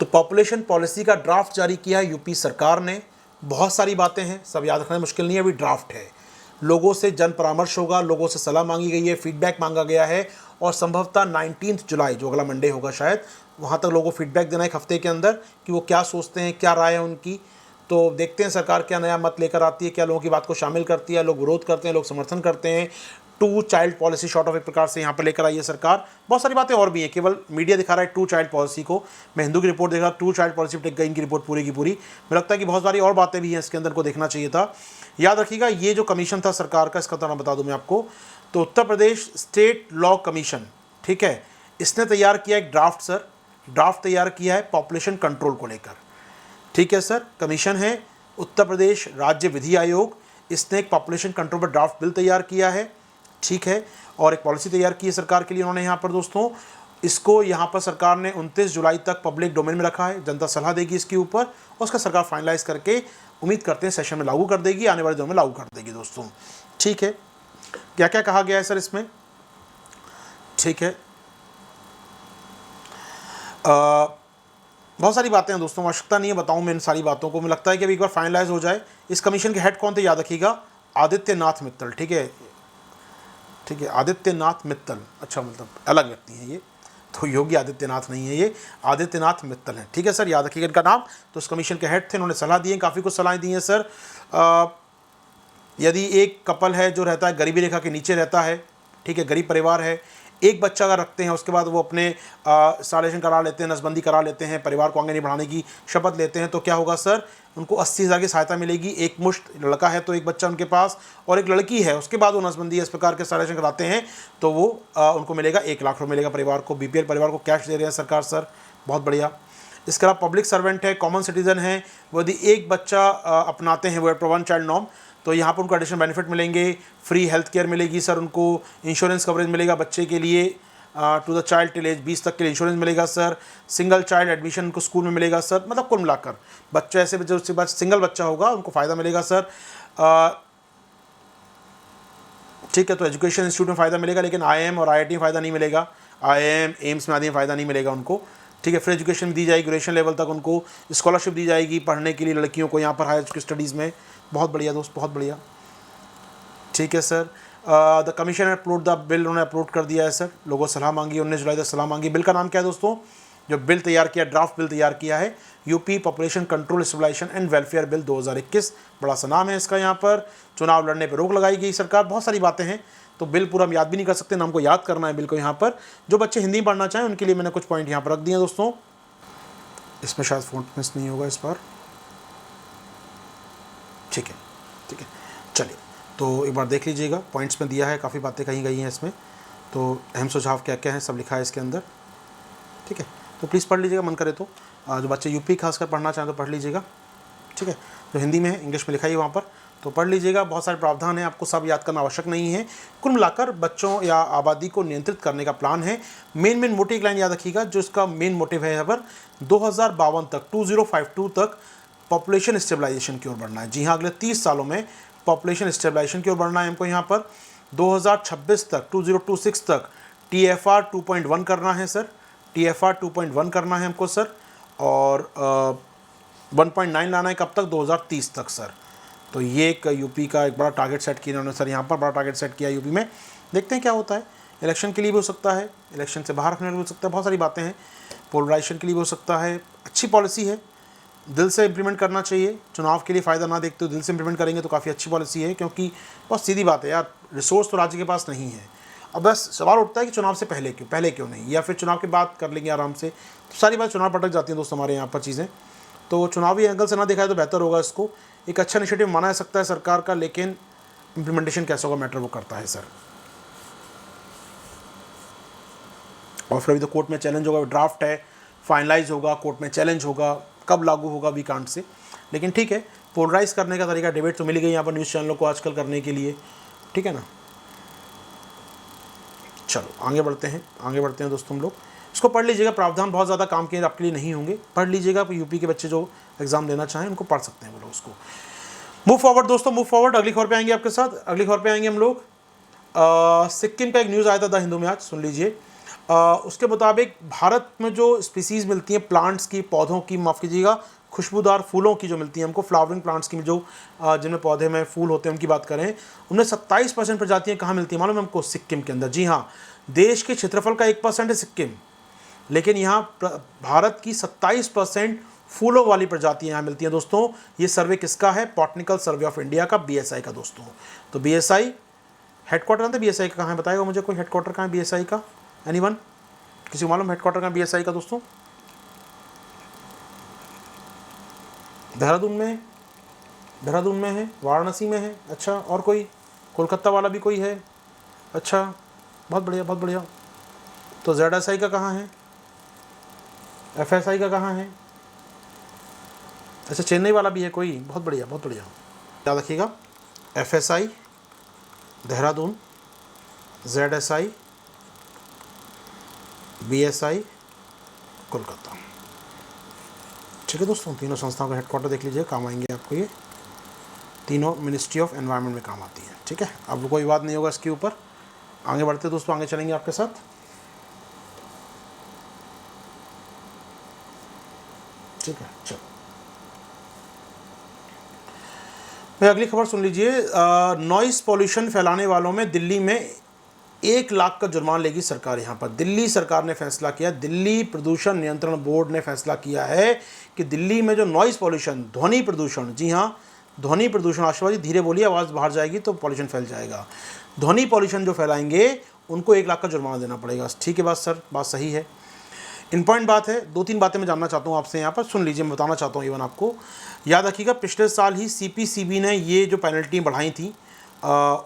तो पॉपुलेशन पॉलिसी का ड्राफ्ट जारी किया है यूपी सरकार ने। बहुत सारी बातें हैं, सब याद रखना मुश्किल नहीं है, अभी ड्राफ्ट है। लोगों से जन परामर्श होगा, लोगों से सलाह मांगी गई है, फीडबैक मांगा गया है और संभवतः 19 जुलाई जो अगला मंडे होगा शायद, वहाँ तक लोगों को फीडबैक देना एक हफ्ते के अंदर कि वो क्या सोचते हैं, क्या राय है उनकी। तो देखते हैं सरकार क्या नया मत लेकर आती है, क्या लोगों की बात को शामिल करती है, लोग विरोध करते हैं, लोग समर्थन करते हैं। 2 चाइल्ड पॉलिसी शॉर्ट ऑफ एक प्रकार से यहाँ पर लेकर आई है सरकार। बहुत सारी बातें और भी हैं, केवल मीडिया दिखा रहा है 2 चाइल्ड पॉलिसी को। मैं हिंदू की रिपोर्ट देख रहा, 2 चाइल्ड पॉलिसी टेक गई इनकी रिपोर्ट पूरी की पूरी। मुझे लगता है कि बहुत सारी और बातें भी हैं इसके अंदर को देखना चाहिए था। याद रखिएगा, ये जो कमीशन था सरकार का, इसका नाम बता दूं मैं आपको, तो Uttar Pradesh state law commission, ठीक है, इसने तैयार किया एक ड्राफ्ट सर, ड्राफ्ट तैयार किया है पॉपुलेशन कंट्रोल को लेकर। ठीक है सर, कमीशन है उत्तर प्रदेश राज्य विधि आयोग, इसने एक पॉपुलेशन कंट्रोल पर ड्राफ्ट बिल तैयार किया है। ठीक है, और एक पॉलिसी तैयार की है सरकार के लिए उन्होंने यहाँ पर दोस्तों। इसको यहाँ पर सरकार ने 29 जुलाई तक पब्लिक डोमेन में रखा है, जनता सलाह देगी इसके ऊपर और उसका सरकार फाइनलाइज करके उम्मीद करते हैं सेशन में लागू कर देगी, आने वाले दिनों में लागू कर देगी दोस्तों। ठीक है, क्या क्या कहा गया है सर इसमें, ठीक है, बहुत सारी बातें हैं दोस्तों, आवश्यकता नहीं है बताऊं मैं इन सारी बातों को। मुझे लगता है कि अभी एक बार फाइनलाइज हो जाए। इस कमीशन के हेड कौन थे याद रखिएगा, आदित्यनाथ मित्तल। ठीक है, ठीक है, आदित्यनाथ मित्तल, अच्छा मतलब अलग व्यक्ति हैं ये, तो योगी आदित्यनाथ नहीं है, ये आदित्यनाथ मित्तल हैं। ठीक है सर, याद रखिएगा इनका नाम। तो इस कमीशन के हेड थे, उन्होंने सलाह दी है, काफ़ी कुछ सलाह दी है सर। यदि एक कपल है जो रहता है गरीबी रेखा के नीचे रहता है, ठीक है, गरीब परिवार है, एक बच्चा अगर रखते हैं, उसके बाद वो अपने इंस्टॉलेशन करा लेते हैं, नसबंदी करा लेते हैं, परिवार को आगे नहीं बढ़ाने की शपथ लेते हैं, तो क्या होगा सर, उनको 80,000 की सहायता मिलेगी। एक मुश्त लड़का है तो एक बच्चा उनके पास, और एक लड़की है उसके बाद वो नसबंदी इस प्रकार के इंस्टॉलेशन कराते हैं तो वो उनको मिलेगा 1 लाख रुपये मिलेगा परिवार को। BPL परिवार को कैश दे रहे हैं सरकार सर, बहुत बढ़िया। इसके अलावा पब्लिक सर्वेंट है, कॉमन सिटीजन है, वो यदि एक बच्चा अपनाते हैं, वो पर 1 चाइल्ड नॉर्म, तो यहाँ पर उनको एडिशनल बेनिफिट मिलेंगे, फ्री हेल्थ केयर मिलेगी सर उनको, इंश्योरेंस कवरेज मिलेगा बच्चे के लिए to the child till age 20 तक के लिए इंश्योरेंस मिलेगा सर, सिंगल चाइल्ड एडमिशन उनको स्कूल में मिलेगा सर। मतलब कुल मिलाकर बच्चा ऐसे जो उसके बाद सिंगल बच्चा होगा उनको फ़ायदा मिलेगा सर। ठीक है, तो एजुकेशन इंस्टीट्यूट में फ़ायदा मिलेगा, लेकिन IIM और IIT में फ़ायदा नहीं मिलेगा, IIM एम्स में आदि में फ़ायदा नहीं मिलेगा उनको। ठीक है, फ्री एजुकेशन दी जाएगी, ग्रेजुएशन लेवल तक उनको स्कॉलरशिप दी जाएगी पढ़ने के लिए लड़कियों को यहाँ पर हायर एजुकेशन स्टडीज़ में। बहुत बढ़िया दोस्त, बहुत बढ़िया। ठीक है sir, the commission upload the bill, उन्होंने अपलोड कर दिया है सर, लोगों सलाह मांगी, 19 जुलाई तक सलाह मांगी। बिल का नाम क्या है दोस्तों, जो बिल तैयार किया, ड्राफ्ट बिल तैयार किया है, UP population control stabilisation and welfare bill 2021, बड़ा सा नाम है इसका। यहाँ पर चुनाव लड़ने पर रोक लगाई गई सरकार, बहुत सारी बातें हैं, तो बिल पूरा हम याद भी नहीं कर सकते, नाम को याद करना है बिल को। यहाँ पर जो बच्चे हिंदी पढ़ना चाहें उनके लिए मैंने कुछ पॉइंट यहाँ पर रख दिए दोस्तों। इसमें शायद फ़ॉन्ट मिस नहीं होगा इस बार, ठीक है, ठीक है, चलिए तो एक बार देख लीजिएगा, पॉइंट्स में दिया है, काफ़ी बातें कही गई हैं इसमें, तो अहम सुझाव क्या क्या हैं सब लिखा है इसके अंदर। ठीक है, तो प्लीज़ पढ़ लीजिएगा, मन करे तो। जो बच्चे यूपी खासकर पढ़ना चाहें तो पढ़ लीजिएगा। ठीक है, जो हिंदी में है, इंग्लिश में लिखा है वहाँ पर, तो पढ़ लीजिएगा। बहुत सारे प्रावधान हैं, आपको सब याद करना आवश्यक नहीं है। कुल मिलाकर बच्चों या आबादी को नियंत्रित करने का प्लान है। मेन मोटिव लाइन याद रखिएगा, जो इसका मेन मोटिव है यहाँ पर 2052 तक 2052 तक पॉपुलेशन स्टेबलाइजेशन की ओर बढ़ना है। जी हाँ, अगले 30 सालों में पॉपुलेशन स्टेबलाइजेशन की ओर बढ़ना है हमको। यहाँ पर 2026 तक 2026 तक TFR 2.1 करना है सर, TFR 2.1 करना है हमको सर, और 1.9 लाना है कब तक, 2030 तक सर। तो ये एक यूपी का एक बड़ा टारगेट सेट किया उन्होंने सर, यहाँ पर बड़ा टारगेट सेट किया यूपी में। देखते हैं क्या होता है, इलेक्शन के लिए भी हो सकता है, इलेक्शन से बाहर रखने के लिए हो सकता है, बहुत सारी बातें हैं, पोलराइजेशन के लिए भी हो सकता है। अच्छी पॉलिसी है, दिल से इम्प्लीमेंट करना चाहिए, चुनाव के लिए फ़ायदा ना देखते हो दिल से इम्प्लीमेंट करेंगे तो काफ़ी अच्छी पॉलिसी है, क्योंकि बहुत सीधी बात है यार, रिसोर्स तो राज्य के पास नहीं है। अब बस सवाल उठता है कि चुनाव से पहले क्यों नहीं, या फिर चुनाव के बाद कर लेंगे आराम से, तो सारी बात चुनाव पटक जाती है दोस्त हमारे यहाँ पर चीज़ें। तो चुनावी एंगल से ना देखा है तो बेहतर होगा, इसको एक अच्छा इनिशिएटिव माना जा सकता है सरकार का, लेकिन इम्प्लीमेंटेशन कैसे होगा मैटर वो करता है सर। और फिर अभी तो कोर्ट में चैलेंज होगा, ड्राफ्ट है, फाइनलाइज होगा, कोर्ट में चैलेंज होगा, कब लागू होगा वी कांट से, लेकिन ठीक है, पोलराइज करने का तरीका, डिबेट तो मिल गई यहाँ पर न्यूज़ चैनलों को आजकल करने के लिए। ठीक है ना, चलो आगे बढ़ते हैं दोस्तों हम लोग। इसको पढ़ लीजिएगा, प्रावधान बहुत ज़्यादा काम के आपके लिए नहीं होंगे, पढ़ लीजिएगा। यूपी के बच्चे जो एग्ज़ाम देना चाहें उनको पढ़ सकते हैं वो लोग उसको। मूव फॉरवर्ड दोस्तों, मूव फॉरवर्ड। अगली खबर पे आएंगे आपके साथ। अगली खबर पे आएंगे हम लोग। सिक्किम का एक न्यूज़ आया था द हिंदू में आज, सुन लीजिए। उसके मुताबिक भारत में जो स्पीसीज़ मिलती हैं प्लांट्स की, पौधों की, माफ़ कीजिएगा, खुशबूदार फूलों की जो मिलती हैं हमको, फ्लावरिंग प्लांट्स की जो जिनमें पौधे में फूल होते हैं उनकी बात करें, उनमें 27% प्रजातियाँ कहाँ मिलती हैं मालूम है हमको? सिक्किम के अंदर। जी हाँ, देश के क्षेत्रफल का 1% है सिक्किम, लेकिन यहाँ भारत की 27% फूलों वाली प्रजातियाँ यहाँ मिलती हैं दोस्तों। ये सर्वे किसका है? बॉटनिकल सर्वे ऑफ इंडिया का, BSI का दोस्तों। तो BSI हेडक्वार्टर है BSI का कहाँ है? बताएगा मुझे कोई, हेडक्वार्टर कहाँ है BSI का? एनीवन? किसी को मालूम हेडक्वार्टर कहाँ BSI का दोस्तों? देहरादून में, देहरादून में है, वाराणसी में है। अच्छा, और कोई? कोलकाता वाला भी कोई है? अच्छा, बहुत बढ़िया, बहुत बढ़िया। तो ZSI का कहाँ है? FSI का कहाँ है? अच्छा, चेन्नई वाला भी है कोई? बहुत बढ़िया, बहुत बढ़िया। याद रखिएगा, FSI Dehradun, ZSI, BSI Kolkata. ठीक है दोस्तों, तीनों संस्थाओं का हेडक्वार्टर देख लीजिए, काम आएंगे आपको। ये तीनों मिनिस्ट्री ऑफ एनवायरनमेंट में काम आती है। ठीक है, अब कोई बात नहीं होगा इसके ऊपर। आगे बढ़ते दोस्तों, आगे चलेंगे आपके साथ। ठीक है, चलो भाई अगली खबर सुन लीजिए। नॉइस पॉल्यूशन फैलाने वालों में दिल्ली में 1 लाख का जुर्माना लेगी सरकार। यहाँ पर दिल्ली सरकार ने फैसला किया, दिल्ली प्रदूषण नियंत्रण बोर्ड ने फैसला किया है कि दिल्ली में जो नॉइस पॉल्यूशन, ध्वनि प्रदूषण, जी हाँ ध्वनि प्रदूषण, आशीर्वाद धीरे बोलिए, आवाज़ बाहर जाएगी तो पॉल्यूशन फैल जाएगा। ध्वनि पॉल्यूशन जो फैलाएंगे उनको 1 लाख का जुर्माना देना पड़ेगा। ठीक है बात सर, बात सही है। इम्पॉर्टेंट बात है, 2-3 बातें मैं जानना चाहता हूँ आपसे यहाँ पर, सुन लीजिए, मैं बताना चाहता हूँ। इवन आपको याद रखिएगा, पिछले साल ही CPCB ने ये जो पेनल्टी बढ़ाई थी,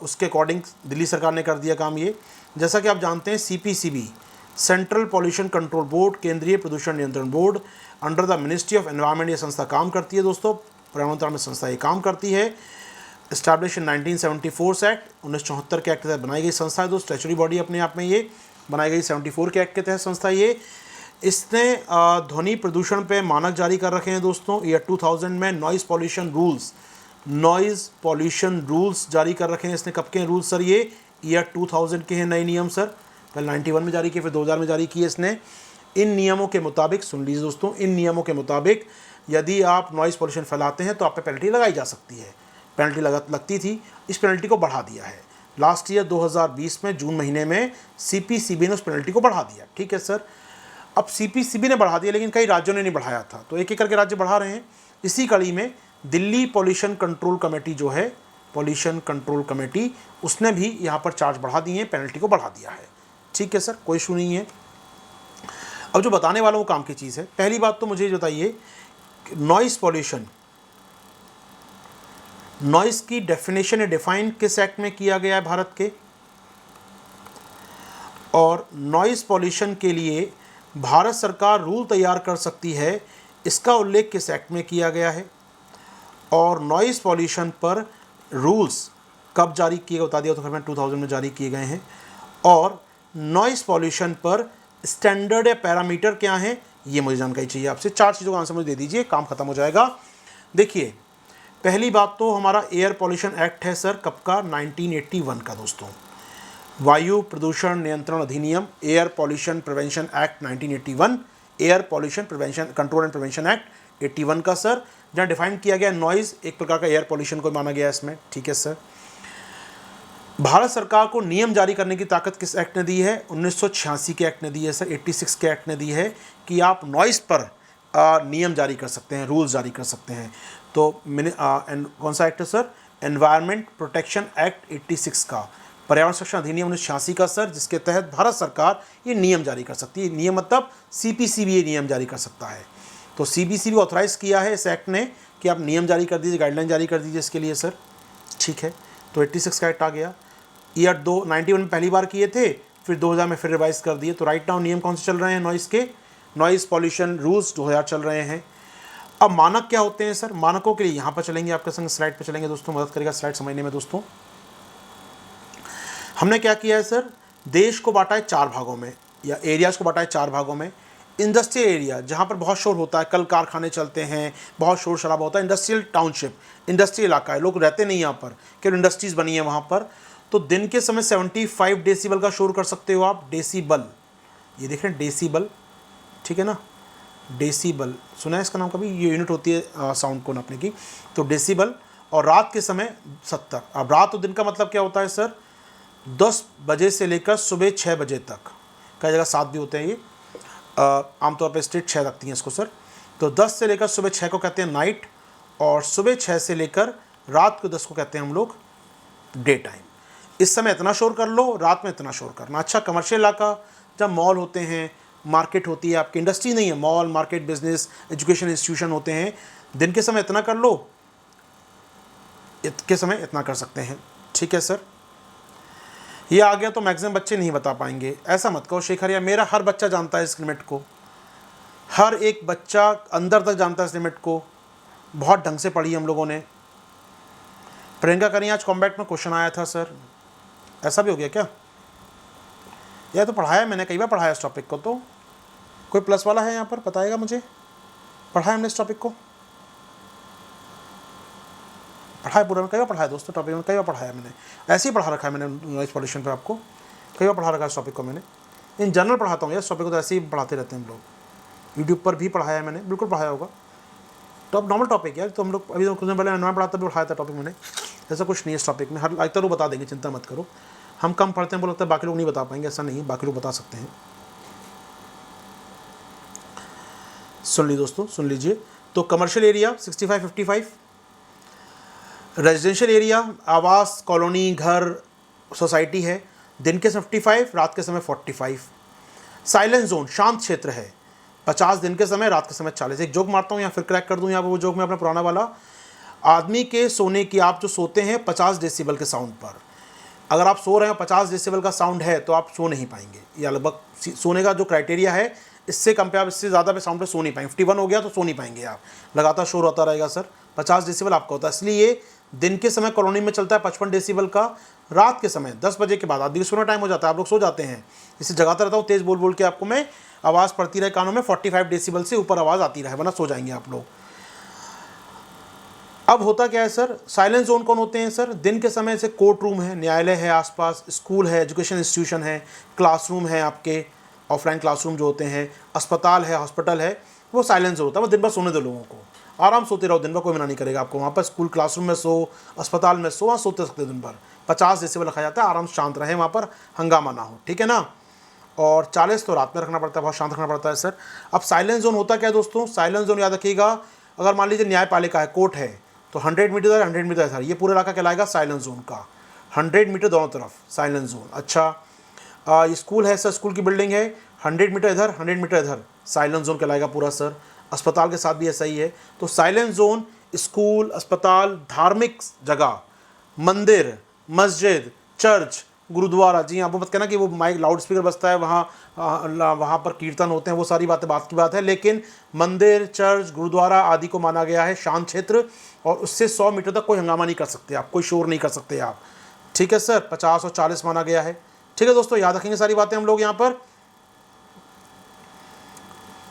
उसके अकॉर्डिंग दिल्ली सरकार ने कर दिया काम ये। जैसा कि आप जानते हैं, CPCB central pollution control board, केंद्रीय प्रदूषण नियंत्रण board, under the ministry of environment ये संस्था काम करती है दोस्तों। पर्यावरण मंत्रालय में संस्था ये काम करती है। इस्टेब्लिश इन 1974 एक्ट, 1974 के एक्ट के तहत बनाई गई संस्था है दोस्त, स्टैचुरी बॉडी अपने आप में ये बनाई गई 74 के एक्ट के तहत संस्था ये। इसने ध्वनि प्रदूषण पे मानक जारी कर रखे हैं दोस्तों। ईयर 2000 में नॉइज़ पॉल्यूशन रूल्स जारी कर रखे हैं इसने। कब के रूल्स सर? ये ईयर 2000 के हैं नए नियम सर। पहले 91 में जारी किए, फिर 2000 में जारी किए इसने। इन नियमों के मुताबिक, सुन लीजिए दोस्तों, इन नियमों के मुताबिक यदि आप नॉइज़ पॉल्यूशन फैलाते हैं तो आप पे पेनल्टी लगाई जा सकती है। पेनल्टी लगती थी, इस पेनल्टी को बढ़ा दिया है। लास्ट ईयर 2020 में जून महीने में CPCB ने उस पेनल्टी को बढ़ा दिया। ठीक है सर, अब CPCB ने बढ़ा दिया, लेकिन कई राज्यों ने नहीं बढ़ाया था, तो एक एक करके राज्य बढ़ा रहे हैं। इसी कड़ी में दिल्ली पॉल्यूशन कंट्रोल कमेटी जो है, पॉल्यूशन कंट्रोल कमेटी, उसने भी यहाँ पर चार्ज बढ़ा दिए हैं, पेनल्टी को बढ़ा दिया है। ठीक है सर, कोई इशू नहीं है। अब जो बताने वाला वो काम की चीज़ है। पहली बात तो मुझे बताइए, नॉइस पॉल्यूशन, नॉइस की डेफिनेशन डिफाइन किस एक्ट में किया गया है भारत के? और नॉइस पॉल्यूशन के लिए भारत सरकार रूल तैयार कर सकती है, इसका उल्लेख किस एक्ट में किया गया है? और नॉइस पॉल्यूशन पर रूल्स कब जारी किए बता दिया, तो फिर मैं 2000 में जारी किए गए हैं। और नॉइस पॉल्यूशन पर स्टैंडर्ड या पैरामीटर क्या हैं, ये मुझे जानकारी चाहिए आपसे। 4 चीज़ों का आंसर मुझे दे दीजिए, काम खत्म हो जाएगा। देखिए, पहली बात तो हमारा एयर पॉल्यूशन एक्ट है सर, कब का? 1981 का दोस्तों। वायु प्रदूषण नियंत्रण अधिनियम, air pollution prevention act 1981, air pollution prevention control and prevention act 81 का सर, जहाँ डिफाइन किया गया नॉइज़ एक प्रकार का एयर पॉल्यूशन को माना गया इसमें। ठीक है सर। भारत सरकार को नियम जारी करने की ताकत किस एक्ट ने दी है? 1986 के एक्ट ने दी है सर, 86 के एक्ट ने दी है कि आप नॉइज़ पर नियम जारी कर सकते हैं, रूल्स जारी कर सकते हैं। तो कौन सा एक्ट है सर? एनवायरनमेंट प्रोटेक्शन एक्ट 86 का, पर्यावरण संरक्षण अधिनियम 1986 का सर, जिसके तहत भारत सरकार ये नियम जारी कर सकती है। नियम मतलब CPCB ये नियम जारी कर सकता है। तो CPCB ऑथराइज़ किया है इस एक्ट ने कि आप नियम जारी कर दीजिए, गाइडलाइन जारी कर दीजिए इसके लिए सर। ठीक है, तो 86 का एक्ट आ गया। ईयर 91 में पहली बार किए थे, फिर 2000 में फिर रिवाइज कर दिए। तो राइट नाउ नियम कौन से चल रहे हैं नॉइज़ के? नॉइज़ पॉल्यूशन रूल्स 2000 चल रहे हैं। अब मानक क्या होते हैं सर? मानकों के लिए यहाँ पर चलेंगे, आपके संग स्लाइड पर चलेंगे दोस्तों, मदद करेगा स्लाइड समझने में दोस्तों। हमने क्या किया है सर? देश को बांटा है 4 भागों में, या एरियाज़ को बांटा है 4 भागों में। इंडस्ट्रियल एरिया जहाँ पर बहुत शोर होता है, कल कारखाने चलते हैं, बहुत शोर शराबा होता है, इंडस्ट्रियल टाउनशिप, इंडस्ट्रियल इलाका है, लोग रहते नहीं यहाँ पर, केवल इंडस्ट्रीज़ बनी है वहाँ पर, तो दिन के समय 75 डेसिबल का शोर कर सकते हो आप। डेसिबल, ये देख रहे हैं डेसिबल, ठीक है ना, डेसिबल सुना है इसका नाम कभी? ये यूनिट होती है साउंड को नापने की। तो डेसिबल, और रात के समय 70। अब रात और दिन का मतलब क्या होता है सर? 10 बजे से लेकर सुबह 6 बजे तक, कई जगह 7 भी होते हैं, ये आमतौर पर स्टेट 6 रखती हैं इसको सर। तो 10 से लेकर सुबह 6 को कहते हैं नाइट, और सुबह 6 से लेकर रात को 10 को कहते हैं हम लोग डे टाइम। इस समय इतना शोर कर लो, रात में इतना शोर करना। अच्छा, कमर्शियल इलाका, जब मॉल होते हैं, मार्केट होती है, आपकी इंडस्ट्री नहीं है, mall, market, business, education institution होते हैं, दिन के समय इतना कर लो, के समय इतना कर सकते हैं। ठीक है सर, ये आ गया तो मैक्सिमम बच्चे नहीं बता पाएंगे। ऐसा मत कहो शेखर, या मेरा हर बच्चा जानता है इस लिमिट को, हर एक बच्चा अंदर तक जानता है इस लिमिट को, बहुत ढंग से पढ़ी हम लोगों ने। प्रियंका करी आज कॉम्बैट में क्वेश्चन आया था सर, ऐसा भी हो गया क्या? यह तो पढ़ाया मैंने, कई बार पढ़ाया इस टॉपिक को। तो कोई प्लस वाला है यहाँ पर, बताएगा मुझे? पढ़ाया हमने इस टॉपिक को, पढ़ाया पूरा, कई बार पढ़ाया दोस्तों, टॉपिक में कई बार पढ़ाया मैंने, ऐसे ही पढ़ा रखा है मैंने नॉइज पॉल्यूशन पर, आपको कई बार पढ़ा रखा है इस टॉपिक को मैंने। इन जनरल पढ़ाता हूँ यार, इस टॉपिक को तो ऐसे ही पढ़ाते रहते हैं हम लोग, यूट्यूब पर भी पढ़ाया है मैंने, बिल्कुल पढ़ाया होगा। टॉप नॉर्मल टॉपिक यार, तो हम लोग अभी तो कुछ दिन पहले नॉर्मल पढ़ाता भी उठाया था टॉपिक मैंने, ऐसा कुछ नहीं है इस टॉपिक में, हर आज तक वो बता देंगे, चिंता मत करो। हम कम पढ़ते हैं, बोल लगता है बाकी लोग नहीं बता पाएंगे, ऐसा नहीं, बाकी लोग बता सकते हैं। सुन लीजिए दोस्तों, सुन लीजिए। तो कमर्शियल एरिया 65, 55, रेजिडेंशियल एरिया, आवास, कॉलोनी, घर, सोसाइटी है, दिन के 55, रात के समय 45। साइलेंट जोन, शांत क्षेत्र है, 50 दिन के समय, रात के समय 40। एक जोक मारता हूँ, या फिर क्रैक कर दूँ यहाँ पर वो जोक में अपना पुराना वाला। आदमी के सोने की, आप जो सोते हैं 50 डेसिबल के साउंड पर, अगर आप सो रहे हो 50 डेसिबल का साउंड है तो आप सो नहीं पाएंगे, या लगभग सोने का जो क्राइटेरिया है, इससे कम पे आप इससे ज़्यादा पे साउंड पे सो नहीं पाएंगे। 51 हो गया तो सो नहीं पाएंगे आप, लगातार शोर होता रहेगा सर। 50 डेसिबल आपका होता है, इसलिए दिन के समय कॉलोनी में चलता है 55 डेसिबल का, रात के समय 10 बजे के बाद आदमी सोना टाइम हो जाता है, आप लोग सो जाते हैं, इसे जगाता रहता हूँ तेज़ बोल बोल के आपको मैं, आवाज़ पड़ती रहे कानों में, 45 डेसिबल से ऊपर आवाज़ आती रहे, वरना सो जाएंगे आप लोग। अब होता क्या है सर, साइलेंट जोन कौन होते हैं सर? दिन के समय से कोर्ट रूम है, न्यायालय है आसपास, स्कूल है, एजुकेशन इंस्टीट्यूशन है, क्लासरूम है, आपके ऑफलाइन क्लासरूम जो होते हैं, अस्पताल है, हॉस्पिटल है, वो साइलेंट जोन होता है। वो दिन भर सोने दो लोगों को, आराम सोते रहो दिन भर, कोई मना नहीं करेगा आपको। वहाँ पर स्कूल क्लासरूम में सो, अस्पताल में सो, वहाँ सोते सकते दिन भर। 50 डेसिबल रखा जाता है, आराम शांत रहे, वहाँ पर हंगामा ना हो, ठीक है ना। और 40 तो रात में रखना पड़ता है, बहुत शांत रखना पड़ता है सर। अब साइलेंट जोन होता क्या है दोस्तों? साइलेंट जोन याद रखिएगा, अगर मान लीजिए न्यायपालिका है, कोर्ट है, तो 100 मीटर इधर, 100 मीटर इधर, ये पूरा इलाका कहलाएगा साइलेंट जोन का। 100 मीटर दोनों तरफ साइलेंट जोन। अच्छा, स्कूल है सर, स्कूल की बिल्डिंग है, 100 मीटर इधर, 100 मीटर इधर, साइलेंट जोन कहलाएगा पूरा सर। अस्पताल के साथ भी ऐसा ही है। तो साइलेंट जोन स्कूल, अस्पताल, धार्मिक जगह, मंदिर, मस्जिद, चर्च, गुरुद्वारा, जी हाँ, वो मत कहना कि वो माइक लाउड स्पीकर बजता है वहाँ पर कीर्तन होते हैं, वो सारी बातें बात की बात है, लेकिन मंदिर, चर्च, गुरुद्वारा आदि को माना गया है शांत क्षेत्र, और उससे 100 मीटर तक कोई हंगामा नहीं कर सकते आप, कोई शोर नहीं कर सकते आप, ठीक है सर। 50 और 40 माना गया है, ठीक है दोस्तों, याद रखेंगे सारी बातें हम लोग यहाँ पर।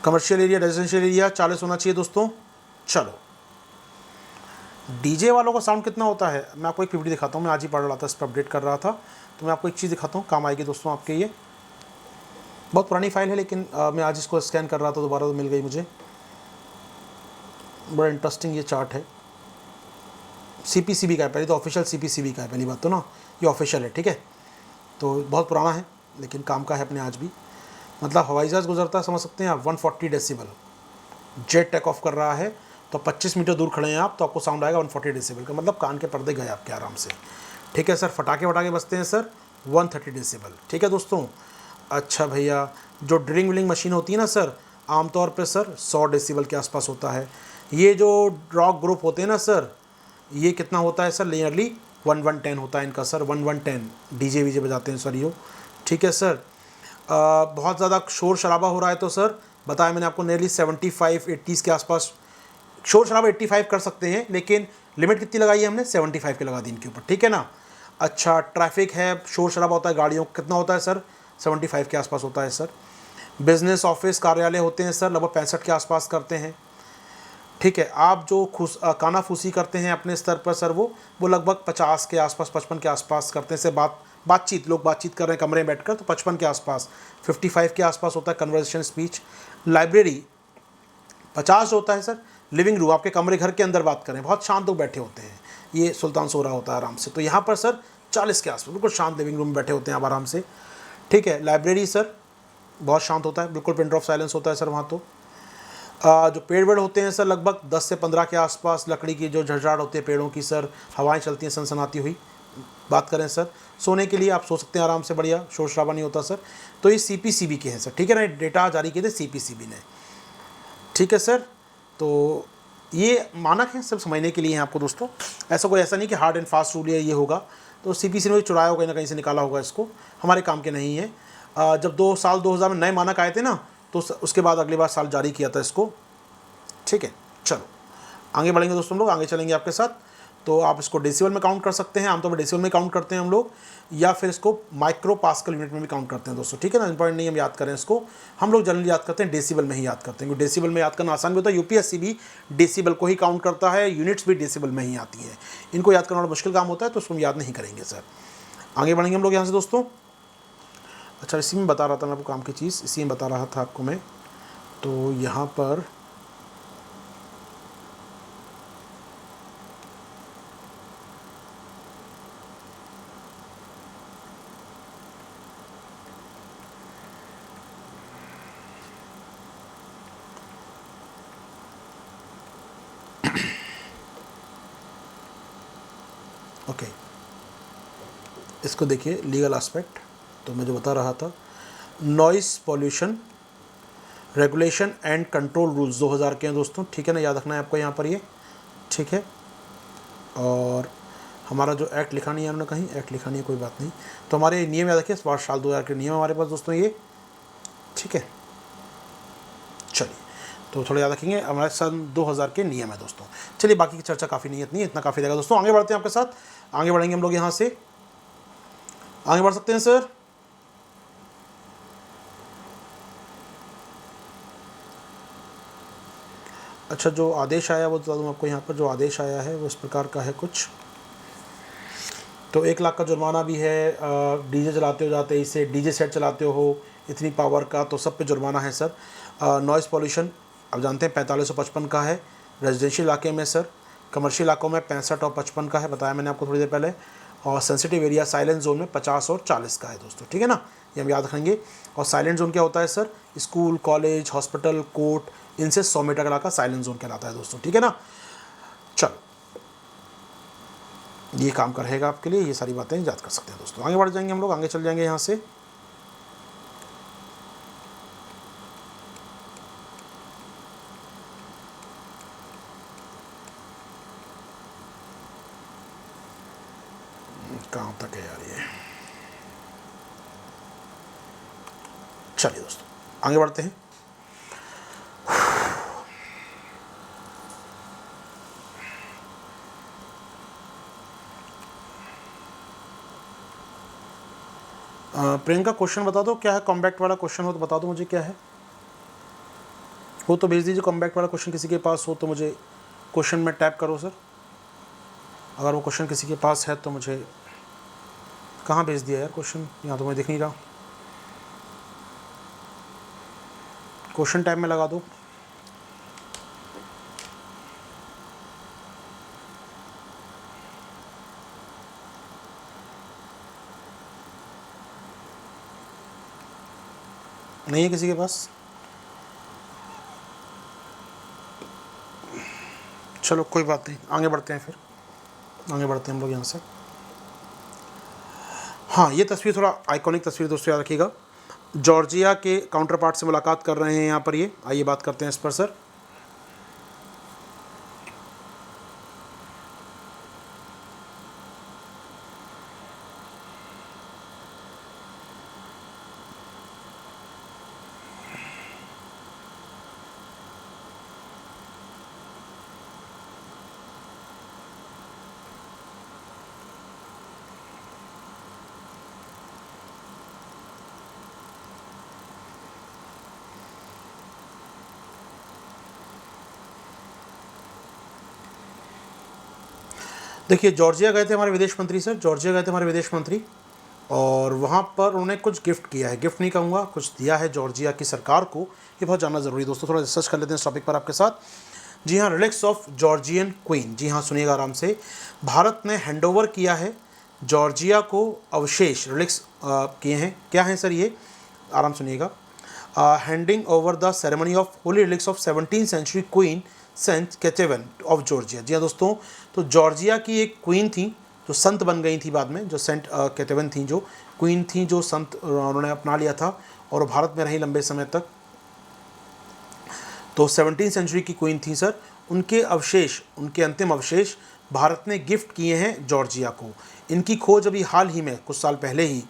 कमर्शियल एरिया, रेजिडेंशियल एरिया 40 होना चाहिए दोस्तों। चलो, डीजे वालों का साउंड कितना होता है, मैं आपको एक पीपीटी दिखाता हूँ, मैं आज ही पढ़ रहा था, इस पर अपडेट कर रहा था, तो मैं आपको एक चीज़ दिखाता हूँ, काम आएगी दोस्तों आपके। ये बहुत पुरानी फाइल है, लेकिन मैं आज इसको स्कैन कर रहा था दोबारा, तो मिल गई मुझे। बड़ा इंटरेस्टिंग ये चार्ट है, CPCB का है, पहले तो ऑफिशियल CPCB का है, पहली बात तो ना, ये ऑफिशियल है, ठीक है। तो बहुत पुराना है, लेकिन काम का है अपने आज भी। मतलब हवाई जहाज़ गुजरता है, समझ सकते हैं आप, 140 डेसिबल, जेट टेक ऑफ कर रहा है, तो 25 मीटर दूर खड़े हैं आप, तो आपको साउंड आएगा 140 डेसिबल का, मतलब कान के पर्दे गए आपके आराम से, ठीक है सर। फटाके वटाके बजते हैं सर, 130 डेसिबल, ठीक है दोस्तों। अच्छा भैया, जो ड्रिलिंग विलिंग मशीन होती है ना सर, आमतौर पे सर 100 डेसिबल के आसपास होता है। ये जो रॉक ग्रुप होते हैं ना सर, ये कितना होता है सर? नियरली 1110 होता है इनका सर, 1110 डीजे वीजे बजाते हैं सर यो, ठीक है सर। बहुत ज़्यादा शोर शराबा हो रहा है तो सर बताया मैंने आपको, नियरली 75, 80 के आसपास शोर शराबा 85 कर सकते हैं, लेकिन लिमिट कितनी लगाई है हमने? 75 की लगा दी इनके ऊपर, ठीक है ना। अच्छा, ट्रैफिक है, शोर शराबा होता है गाड़ियों, कितना होता है सर? 75 के आसपास होता है सर। बिजनेस ऑफिस कार्यालय होते हैं सर, लगभग 65 के आसपास करते हैं। ठीक है, आप जो कानाफूसी करते हैं अपने स्तर पर सर, वो लगभग 50 के आसपास, 55 के आसपास करते हैं। से बातचीत लोग बातचीत कर रहे हैं कमरे में बैठकर, तो 55 के आसपास, 55 के आसपास होता है कन्वर्सेशन स्पीच। लाइब्रेरी 50 होता है सर। लिविंग रूम, आपके कमरे घर के अंदर बात करें, बहुत शांत लोग बैठे होते हैं, ये सुल्तान सो रहा होता है आराम से, तो यहाँ पर सर 40 के आसपास बिल्कुल शांत लिविंग रूम में बैठे होते हैं आप आराम से। ठीक है, लाइब्रेरी सर बहुत शांत होता है, बिल्कुल पिन ड्रॉप साइलेंस होता है सर वहाँ। तो जो पेड़ वेड़ होते हैं सर, लगभग 10 से 15 के आसपास, लकड़ी की जो झड़झाड़ होती है पेड़ों की सर, हवाएं चलती हैं सनसनाती हुई। बात करें सर सोने के लिए, आप सो सकते हैं आराम से, बढ़िया, शोर शराबा नहीं होता सर। तो ये CPCB के हैं सर, ठीक है ना, डेटा जारी किए थे CPCB ने। ठीक है सर, तो ये मानक है, सब समझने के लिए हैं आपको दोस्तों। ऐसा नहीं कि हार्ड एंड फास्ट रूल ये होगा। तो CPC ने चुराया होगा, कहीं ना कहीं से निकाला होगा इसको, हमारे काम के नहीं है। जब 2000 में नए मानक आए थे ना, तो उसके बाद अगली बार साल जारी किया था इसको। ठीक है, चलो आगे बढ़ेंगे दोस्तों, हम लोग आगे चलेंगे आपके साथ। तो आप इसको डेसिबल में काउंट कर सकते हैं, आमतौर पर डेसिबल में काउंट करते हैं हम लोग, या फिर इसको माइक्रो पास्कल यूनिट में भी काउंट करते हैं दोस्तों। ठीक है ना, इंपॉर्टेंट नहीं हम याद करें इसको, हम लोग जनरली याद करते हैं डेसिबल में ही याद करते हैं, क्योंकि डेसिबल में याद करना आसान भी होता है। UPSC भी डेसिबल को ही काउंट करता है, यूनिट्स भी डेसिबल में ही आती है। इनको याद करना बड़ा मुश्किल काम होता है, तो उसको हम याद नहीं करेंगे सर। आगे बढ़ेंगे हम लोग यहाँ से दोस्तों। अच्छा, इसी में बता रहा था मैं आपको काम की चीज़, इसी में बता रहा था आपको मैं। तो यहाँ पर ओके, इसको देखिए, लीगल एस्पेक्ट। तो मैं जो बता रहा था, noise pollution regulation and control rules 2000 के हैं दोस्तों। ठीक है ना, याद रखना है आपको यहाँ पर ये। ठीक है, और हमारा जो एक्ट लिखा नहीं है हमने, कहीं एक्ट लिखा नहीं है, कोई बात नहीं। तो हमारे नियम याद रखिए, साल 2000 के नियम हमारे पास दोस्तों ये। ठीक है, चलिए, तो थोड़ा याद रखेंगे, हमारे सन 2000 के नियम है दोस्तों। चलिए, बाकी की चर्चा काफ़ी नहीं, इतना काफ़ी रहेगा दोस्तों। आगे बढ़ते हैं आपके साथ, आगे बढ़ेंगे हम लोग यहाँ से, आगे बढ़ सकते हैं सर। अच्छा, जो आदेश आया वो बता दूँ आपको, यहाँ पर जो आदेश आया है वो इस प्रकार का है कुछ। तो 1 लाख का जुर्माना भी है, डीजे चलाते हो जाते इसे, डीजे सेट चलाते हो इतनी पावर का, तो सब पे जुर्माना है सर। नॉइज़ पॉल्यूशन अब जानते हैं 4555 का है रेजिडेंशियल इलाके में सर। कमर्शियल इलाकों में 65 और 55 का है, बताया मैंने आपको थोड़ी देर पहले। और सेंसिटिव एरिया साइलेंट जोन में 50 और 40 का है दोस्तों। ठीक है ना, ये हम याद रखेंगे। और साइलेंट जोन क्या होता है sir? School, college, hospital, court, इनसे 100 मीटर का इलाका साइलेंट जोन कहलाता है दोस्तों। ठीक है ना, चलो, ये काम का रहेगा आपके लिए, ये सारी बातें याद कर सकते हैं दोस्तों। आगे बढ़ जाएंगे हम लोग, आगे चल जाएंगे यहाँ से। कहाँ तक है यार ये, चलिए दोस्तों आगे बढ़ते हैं। प्रियंका, क्वेश्चन बता दो क्या है, कॉम्बैक्ट वाला क्वेश्चन हो तो बता दो मुझे क्या है, हो तो भेज दीजिए। कॉम्बैक्ट वाला क्वेश्चन किसी के पास हो तो मुझे क्वेश्चन में टैप करो सर। अगर वो क्वेश्चन किसी के पास है तो मुझे, कहाँ भेज दिया यार क्वेश्चन, यहाँ तो मैं दिख नहीं रहा। क्वेश्चन टैब में लगा दो। नहीं है किसी के पास, चलो कोई बात नहीं, आगे बढ़ते हैं फिर, आगे बढ़ते हैं हम लोग यहाँ से। हाँ, ये तस्वीर थोड़ा आइकॉनिक तस्वीर दोस्तों, याद रखिएगा। जॉर्जिया के काउंटर पार्ट से मुलाकात कर रहे हैं यहाँ पर ये, आइए बात करते हैं इस पर सर। देखिए जॉर्जिया गए थे हमारे विदेश मंत्री सर, जॉर्जिया गए थे हमारे विदेश मंत्री, और वहाँ पर उन्होंने कुछ गिफ्ट किया है, गिफ्ट नहीं कहूँगा, कुछ दिया है जॉर्जिया की सरकार को। ये बहुत जानना ज़रूरी है दोस्तों, थोड़ा रिसर्च कर लेते हैं इस टॉपिक पर आपके साथ। जी हाँ, रिलिक्स ऑफ जॉर्जियन क्वीन, जी हाँ सुनिएगा आराम से। भारत ने हैंडओवर किया है जॉर्जिया को अवशेष, रिलिक्स किए हैं, क्या हैं सर ये, आराम सुनिएगा। Handing over the ceremony of holy relics of 17th century queen Saint Ketevan of Georgia. जी हाँ दोस्तों, तो जॉर्जिया की एक क्वीन थी जो संत बन गई थी बाद में, जो सेंट कैटेवन थी, जो क्वीन थी, जो संत उन्होंने अपना लिया था और भारत में रही लंबे समय तक। तो 17th सेंचुरी की क्वीन थी सर, उनके अवशेष, उनके अंतिम अवशेष भारत ने गिफ्ट किए हैं जॉर्जिया को। इनकी खोज अभी हाल ही में कुछ साल पहले ही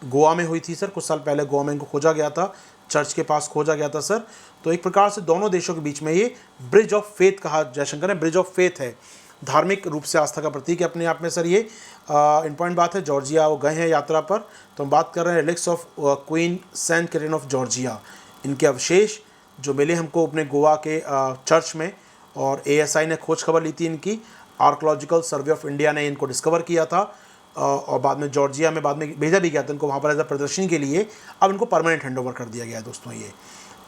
गोवा में हुई थी सर, कुछ साल पहले गोवा में इनको खोजा गया था, चर्च के पास खोजा गया था सर। तो एक प्रकार से दोनों देशों के बीच में ये ब्रिज ऑफ फेथ कहा, जयशंकर ने ब्रिज ऑफ फेथ है, धार्मिक रूप से आस्था का प्रतीक है अपने आप में सर। ये इम्पॉर्टेंट बात है, जॉर्जिया वो गए हैं यात्रा पर, तो हम बात कर रहे हैं relics of Queen Saint Catherine of Georgia. इनके अवशेष जो मिले हमको अपने गोवा के चर्च में, और ASI ने खोज खबर ली थी इनकी, आर्कोलॉजिकल सर्वे ऑफ इंडिया ने इनको डिस्कवर किया था, और बाद में जॉर्जिया में बाद में भेजा भी गया था इनको वहाँ पर एज अ प्रदर्शनी के लिए। अब इनको परमानेंट हैंडओवर कर दिया गया है दोस्तों ये,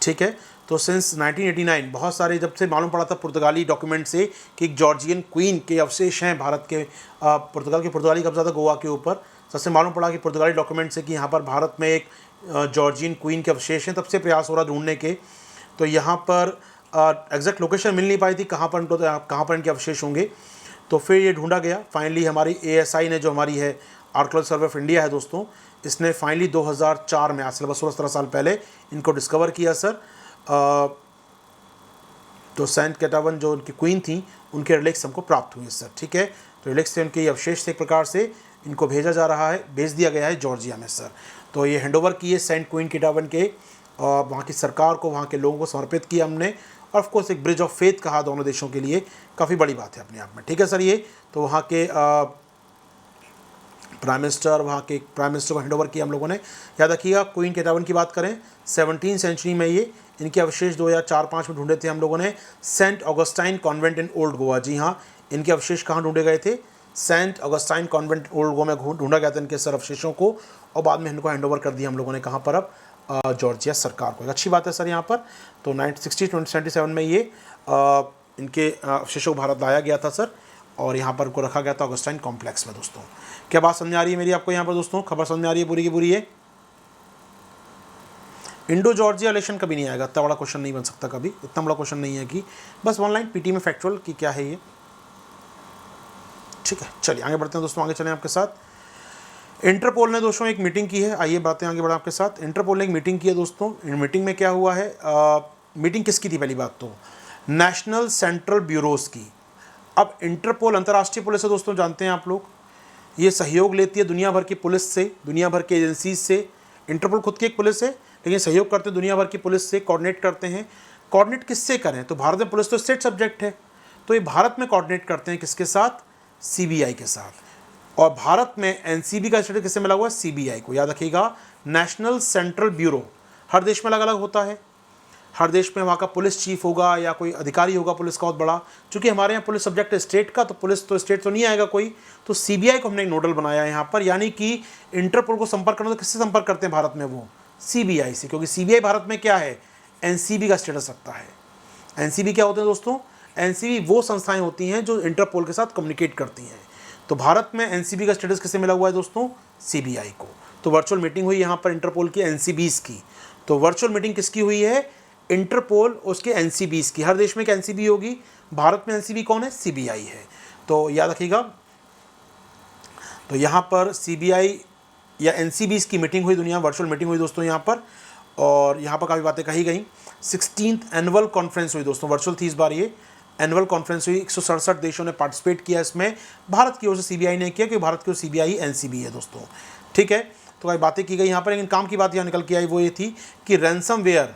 ठीक है। तो सिंस 1989 बहुत सारे, जब से मालूम पड़ा था पुर्तगाली डॉक्यूमेंट से कि एक जॉर्जियन क्वीन के अवशेष हैं भारत के, पुर्तगाली कब्जा था गोवा के ऊपर, सबसे मालूम पड़ा कि पुर्तगाली डॉक्यूमेंट से कि यहाँ पर भारत में एक जॉर्जियन क्वीन के अवशेष हैं, तब से प्रयास हो रहा ढूंढने के। तो यहाँ पर एग्जैक्ट लोकेशन मिल नहीं पाई थी कहाँ पर इनके अवशेष होंगे, तो फिर ये ढूंढा गया। फाइनली हमारी ASI ने, जो हमारी है आर्कोलॉजिकल सर्वे ऑफ इंडिया है दोस्तों, इसने फाइनली 2004 में, आज से 16-17 साल पहले इनको डिस्कवर किया सर। तो सेंट कैटावन जो उनकी क्वीन थी, उनके रिलिक्स हमको प्राप्त हुए सर, ठीक है। तो रिलिक्स से उनके अवशेष से एक प्रकार से इनको भेजा जा रहा है, भेज दिया गया है जॉर्जिया में सर। तो ये हैंडओवर किए सेंट क्वीन कैटावन के, वहाँ की सरकार को, वहाँ के लोगों को समर्पित किया हमने, और ऑफकोर्स एक ब्रिज ऑफ फेथ कहा दोनों देशों के लिए, काफ़ी बड़ी बात है अपने आप में, ठीक है सर। ये तो वहाँ के प्राइम मिनिस्टर को हैंडओवर किया हम लोगों ने। याद रखिएगा, क्वीन कैटावन की बात करें, 17th सेंचुरी में ये इनके अवशेष 2004-05 में ढूंढे थे हम लोगों ने, Saint Augustine convent in Old Goa. जी हाँ, इनके अवशेष कहाँ ढूंढे गए थे, Saint Augustine convent Old Goa में ढूंढा गया था इनके सर अवशेषों को, और बाद में इनको हैंडओवर कर दिया हम लोगों ने, कहाँ पर, अब जॉर्जिया सरकार को। एक अच्छी बात है सर यहाँ पर। तो 1977 में ये इनके अवशेषों को भारत लाया गया था सर, और यहाँ पर उनको रखा गया था ऑगस्टाइन कॉम्प्लेक्स में दोस्तों। क्या बात समझ आ रही है मेरी आपको यहाँ पर दोस्तों, खबर समझ में आ रही है पूरी की पूरी है। इंडो जॉर्जिया रिलेशन कभी नहीं आएगा, इतना बड़ा क्वेश्चन नहीं बन सकता कभी, इतना बड़ा क्वेश्चन नहीं है कि बस ऑनलाइन PT में फैक्चुअल कि क्या है ये, ठीक है। चलिए आगे बढ़ते हैं दोस्तों, आगे चलें आपके साथ। इंटरपोल ने दोस्तों एक मीटिंग की है, आइए बातें आगे बढ़ा आपके साथ। इंटरपोल ने एक मीटिंग की है दोस्तों, मीटिंग में क्या हुआ है, मीटिंग किसकी थी, पहली बात तो नेशनल सेंट्रल ब्यूरोज की। अब इंटरपोल अंतर्राष्ट्रीय पुलिस है दोस्तों, जानते हैं आप लोग, ये सहयोग लेती है दुनिया भर की पुलिस से, दुनिया भर की एजेंसीज से। इंटरपोल खुद की एक पुलिस है, लेकिन सहयोग करते हैं दुनिया भर की पुलिस से, कोऑर्डिनेट करते हैं। कोऑर्डिनेट किससे करें, तो भारत में पुलिस तो स्टेट सब्जेक्ट है, तो ये भारत में कोऑर्डिनेट करते हैं किसके साथ, CBI के साथ। और भारत में NCB का स्टेटस किससे मिला हुआ है, CBI को। याद रखिएगा, नेशनल सेंट्रल ब्यूरो हर देश में अलग अलग होता है, हर देश में वहाँ का पुलिस चीफ होगा या कोई अधिकारी होगा पुलिस का बहुत बड़ा। चूंकि हमारे यहाँ पुलिस सब्जेक्ट है स्टेट का, तो पुलिस तो स्टेट तो नहीं आएगा कोई, तो CBI को हमने एक नोडल बनाया है यहाँ पर। यानी कि इंटरपोल को संपर्क करना तो किससे संपर्क करते हैं भारत में, वो CBI से, क्योंकि CBI भारत में क्या है, NCB का स्टेटस रखता है। NCB क्या होते हैं दोस्तों, NCB वो संस्थाएं होती हैं जो इंटरपोल के साथ कम्युनिकेट करती हैं। तो भारत में NCB का स्टेटस किससे मिला हुआ है दोस्तों, CBI को। तो वर्चुअल मीटिंग हुई यहाँ पर इंटरपोल की NCBs की। तो वर्चुअल मीटिंग किसकी हुई है, इंटरपोल उसके NCBs की। हर देश में एक NCB होगी, भारत में NCB कौन है, CBI है। तो याद रखिएगा, तो यहाँ पर CBI या NCBs की मीटिंग हुई, दुनिया वर्चुअल मीटिंग हुई दोस्तों यहाँ पर, और यहाँ पर काफ़ी बातें कही गई। 16th एनुअल कॉन्फ्रेंस हुई दोस्तों, वर्चुअल थी इस बार ये एनुअल कॉन्फ्रेंस हुई। 167 देशों ने पार्टिसिपेट किया इसमें, भारत की ओर से CBI ने किया, क्योंकि भारत की ओर CBI NCB है दोस्तों, ठीक है। तो कई बातें की गई यहाँ पर, लेकिन काम की बात यहाँ निकल के आई वो ये थी कि रैंसमवेयर,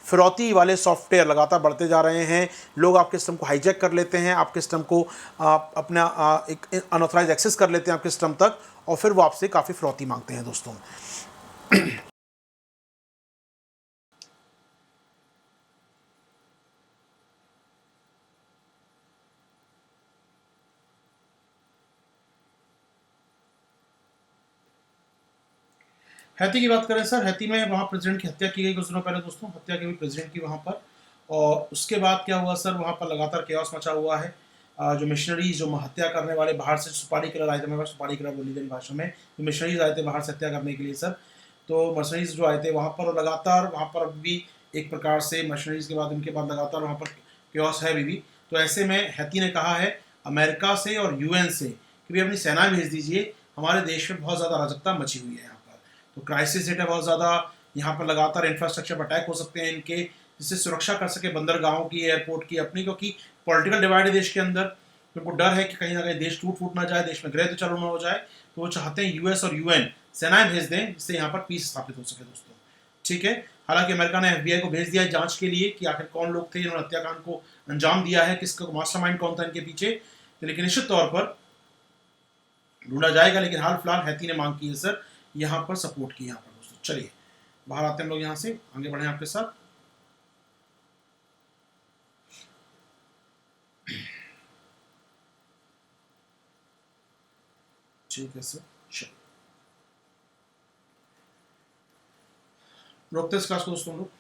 फिरौती वाले सॉफ्टवेयर लगातार बढ़ते जा रहे हैं। लोग आपके सिस्टम को हाईजैक कर लेते हैं, आपके सिस्टम को अपना एक अनऑथराइज एक्सेस कर लेते हैं आपके सिस्टम तक, और फिर वो आपसे काफ़ी फिरौती मांगते हैं दोस्तों। हैती की बात करें सर, हैती में वहाँ प्रेसिडेंट की हत्या की गई कुछ दिनों पहले दोस्तों, हत्या की हुई प्रेसिडेंट की वहाँ पर। और उसके बाद क्या हुआ सर, वहाँ पर लगातार केओस मचा हुआ है। जो मिशनरीज, जो हत्या करने वाले बाहर से सुपारी किलर आए थे, मेरे पास सुपारी किलर बोली गई भाषा में, जो मिशनरीज आए थे बाहर से हत्या करने के लिए सर, तो मशीनरीज जो आए थे वहाँ पर, और लगातार वहाँ पर अभी भी एक प्रकार से मशीनरीज के बाद, उनके बाद लगातार वहाँ पर केओस है अभी भी। तो ऐसे में हैती ने कहा है अमेरिका से और यूएन से कि भी अपनी सेना भेज दीजिए, हमारे देश में बहुत ज़्यादा अराजकता मची हुई है यहाँ पर, तो क्राइसिस रेट है बहुत ज़्यादा, यहाँ पर लगातार इंफ्रास्ट्रक्चर पर अटैक हो सकते हैं इनके, जिससे सुरक्षा कर सके बंदरगाहों की, एयरपोर्ट की अपनी, क्योंकि पॉलिटिकल डिवाइड है देश के अंदर, तो उनको डर है कि कहीं ना कहीं देश टूट फूट ना जाए, देश में गृह तो चालू ना हो जाए, तो वो चाहते हैं यूएस और यूएन सेनाएं भेज दें, जिससे यहाँ पर पीस स्थापित हो सके दोस्तों। ठीक है, हालांकि अमेरिका ने एफबीआई को भेज दिया है जांच के लिए कि आखिर कौन लोग थे जिन्होंने हत्याकांड को अंजाम दिया है, किसका मास्टरमाइंड कौन था इनके पीछे, तो लेकिन निश्चित तौर पर ढूंढा जाएगा। लेकिन हाल फिलहाल हैती ने मांग की है सर यहाँ पर सपोर्ट की, यहाँ पर दोस्तों। चलिए बाहर आते हैं हम लोग, यहाँ से आगे बढ़े आपके साथ। ठीक है सर, चलो रोकते इस क्लास को दोस्तों लोग।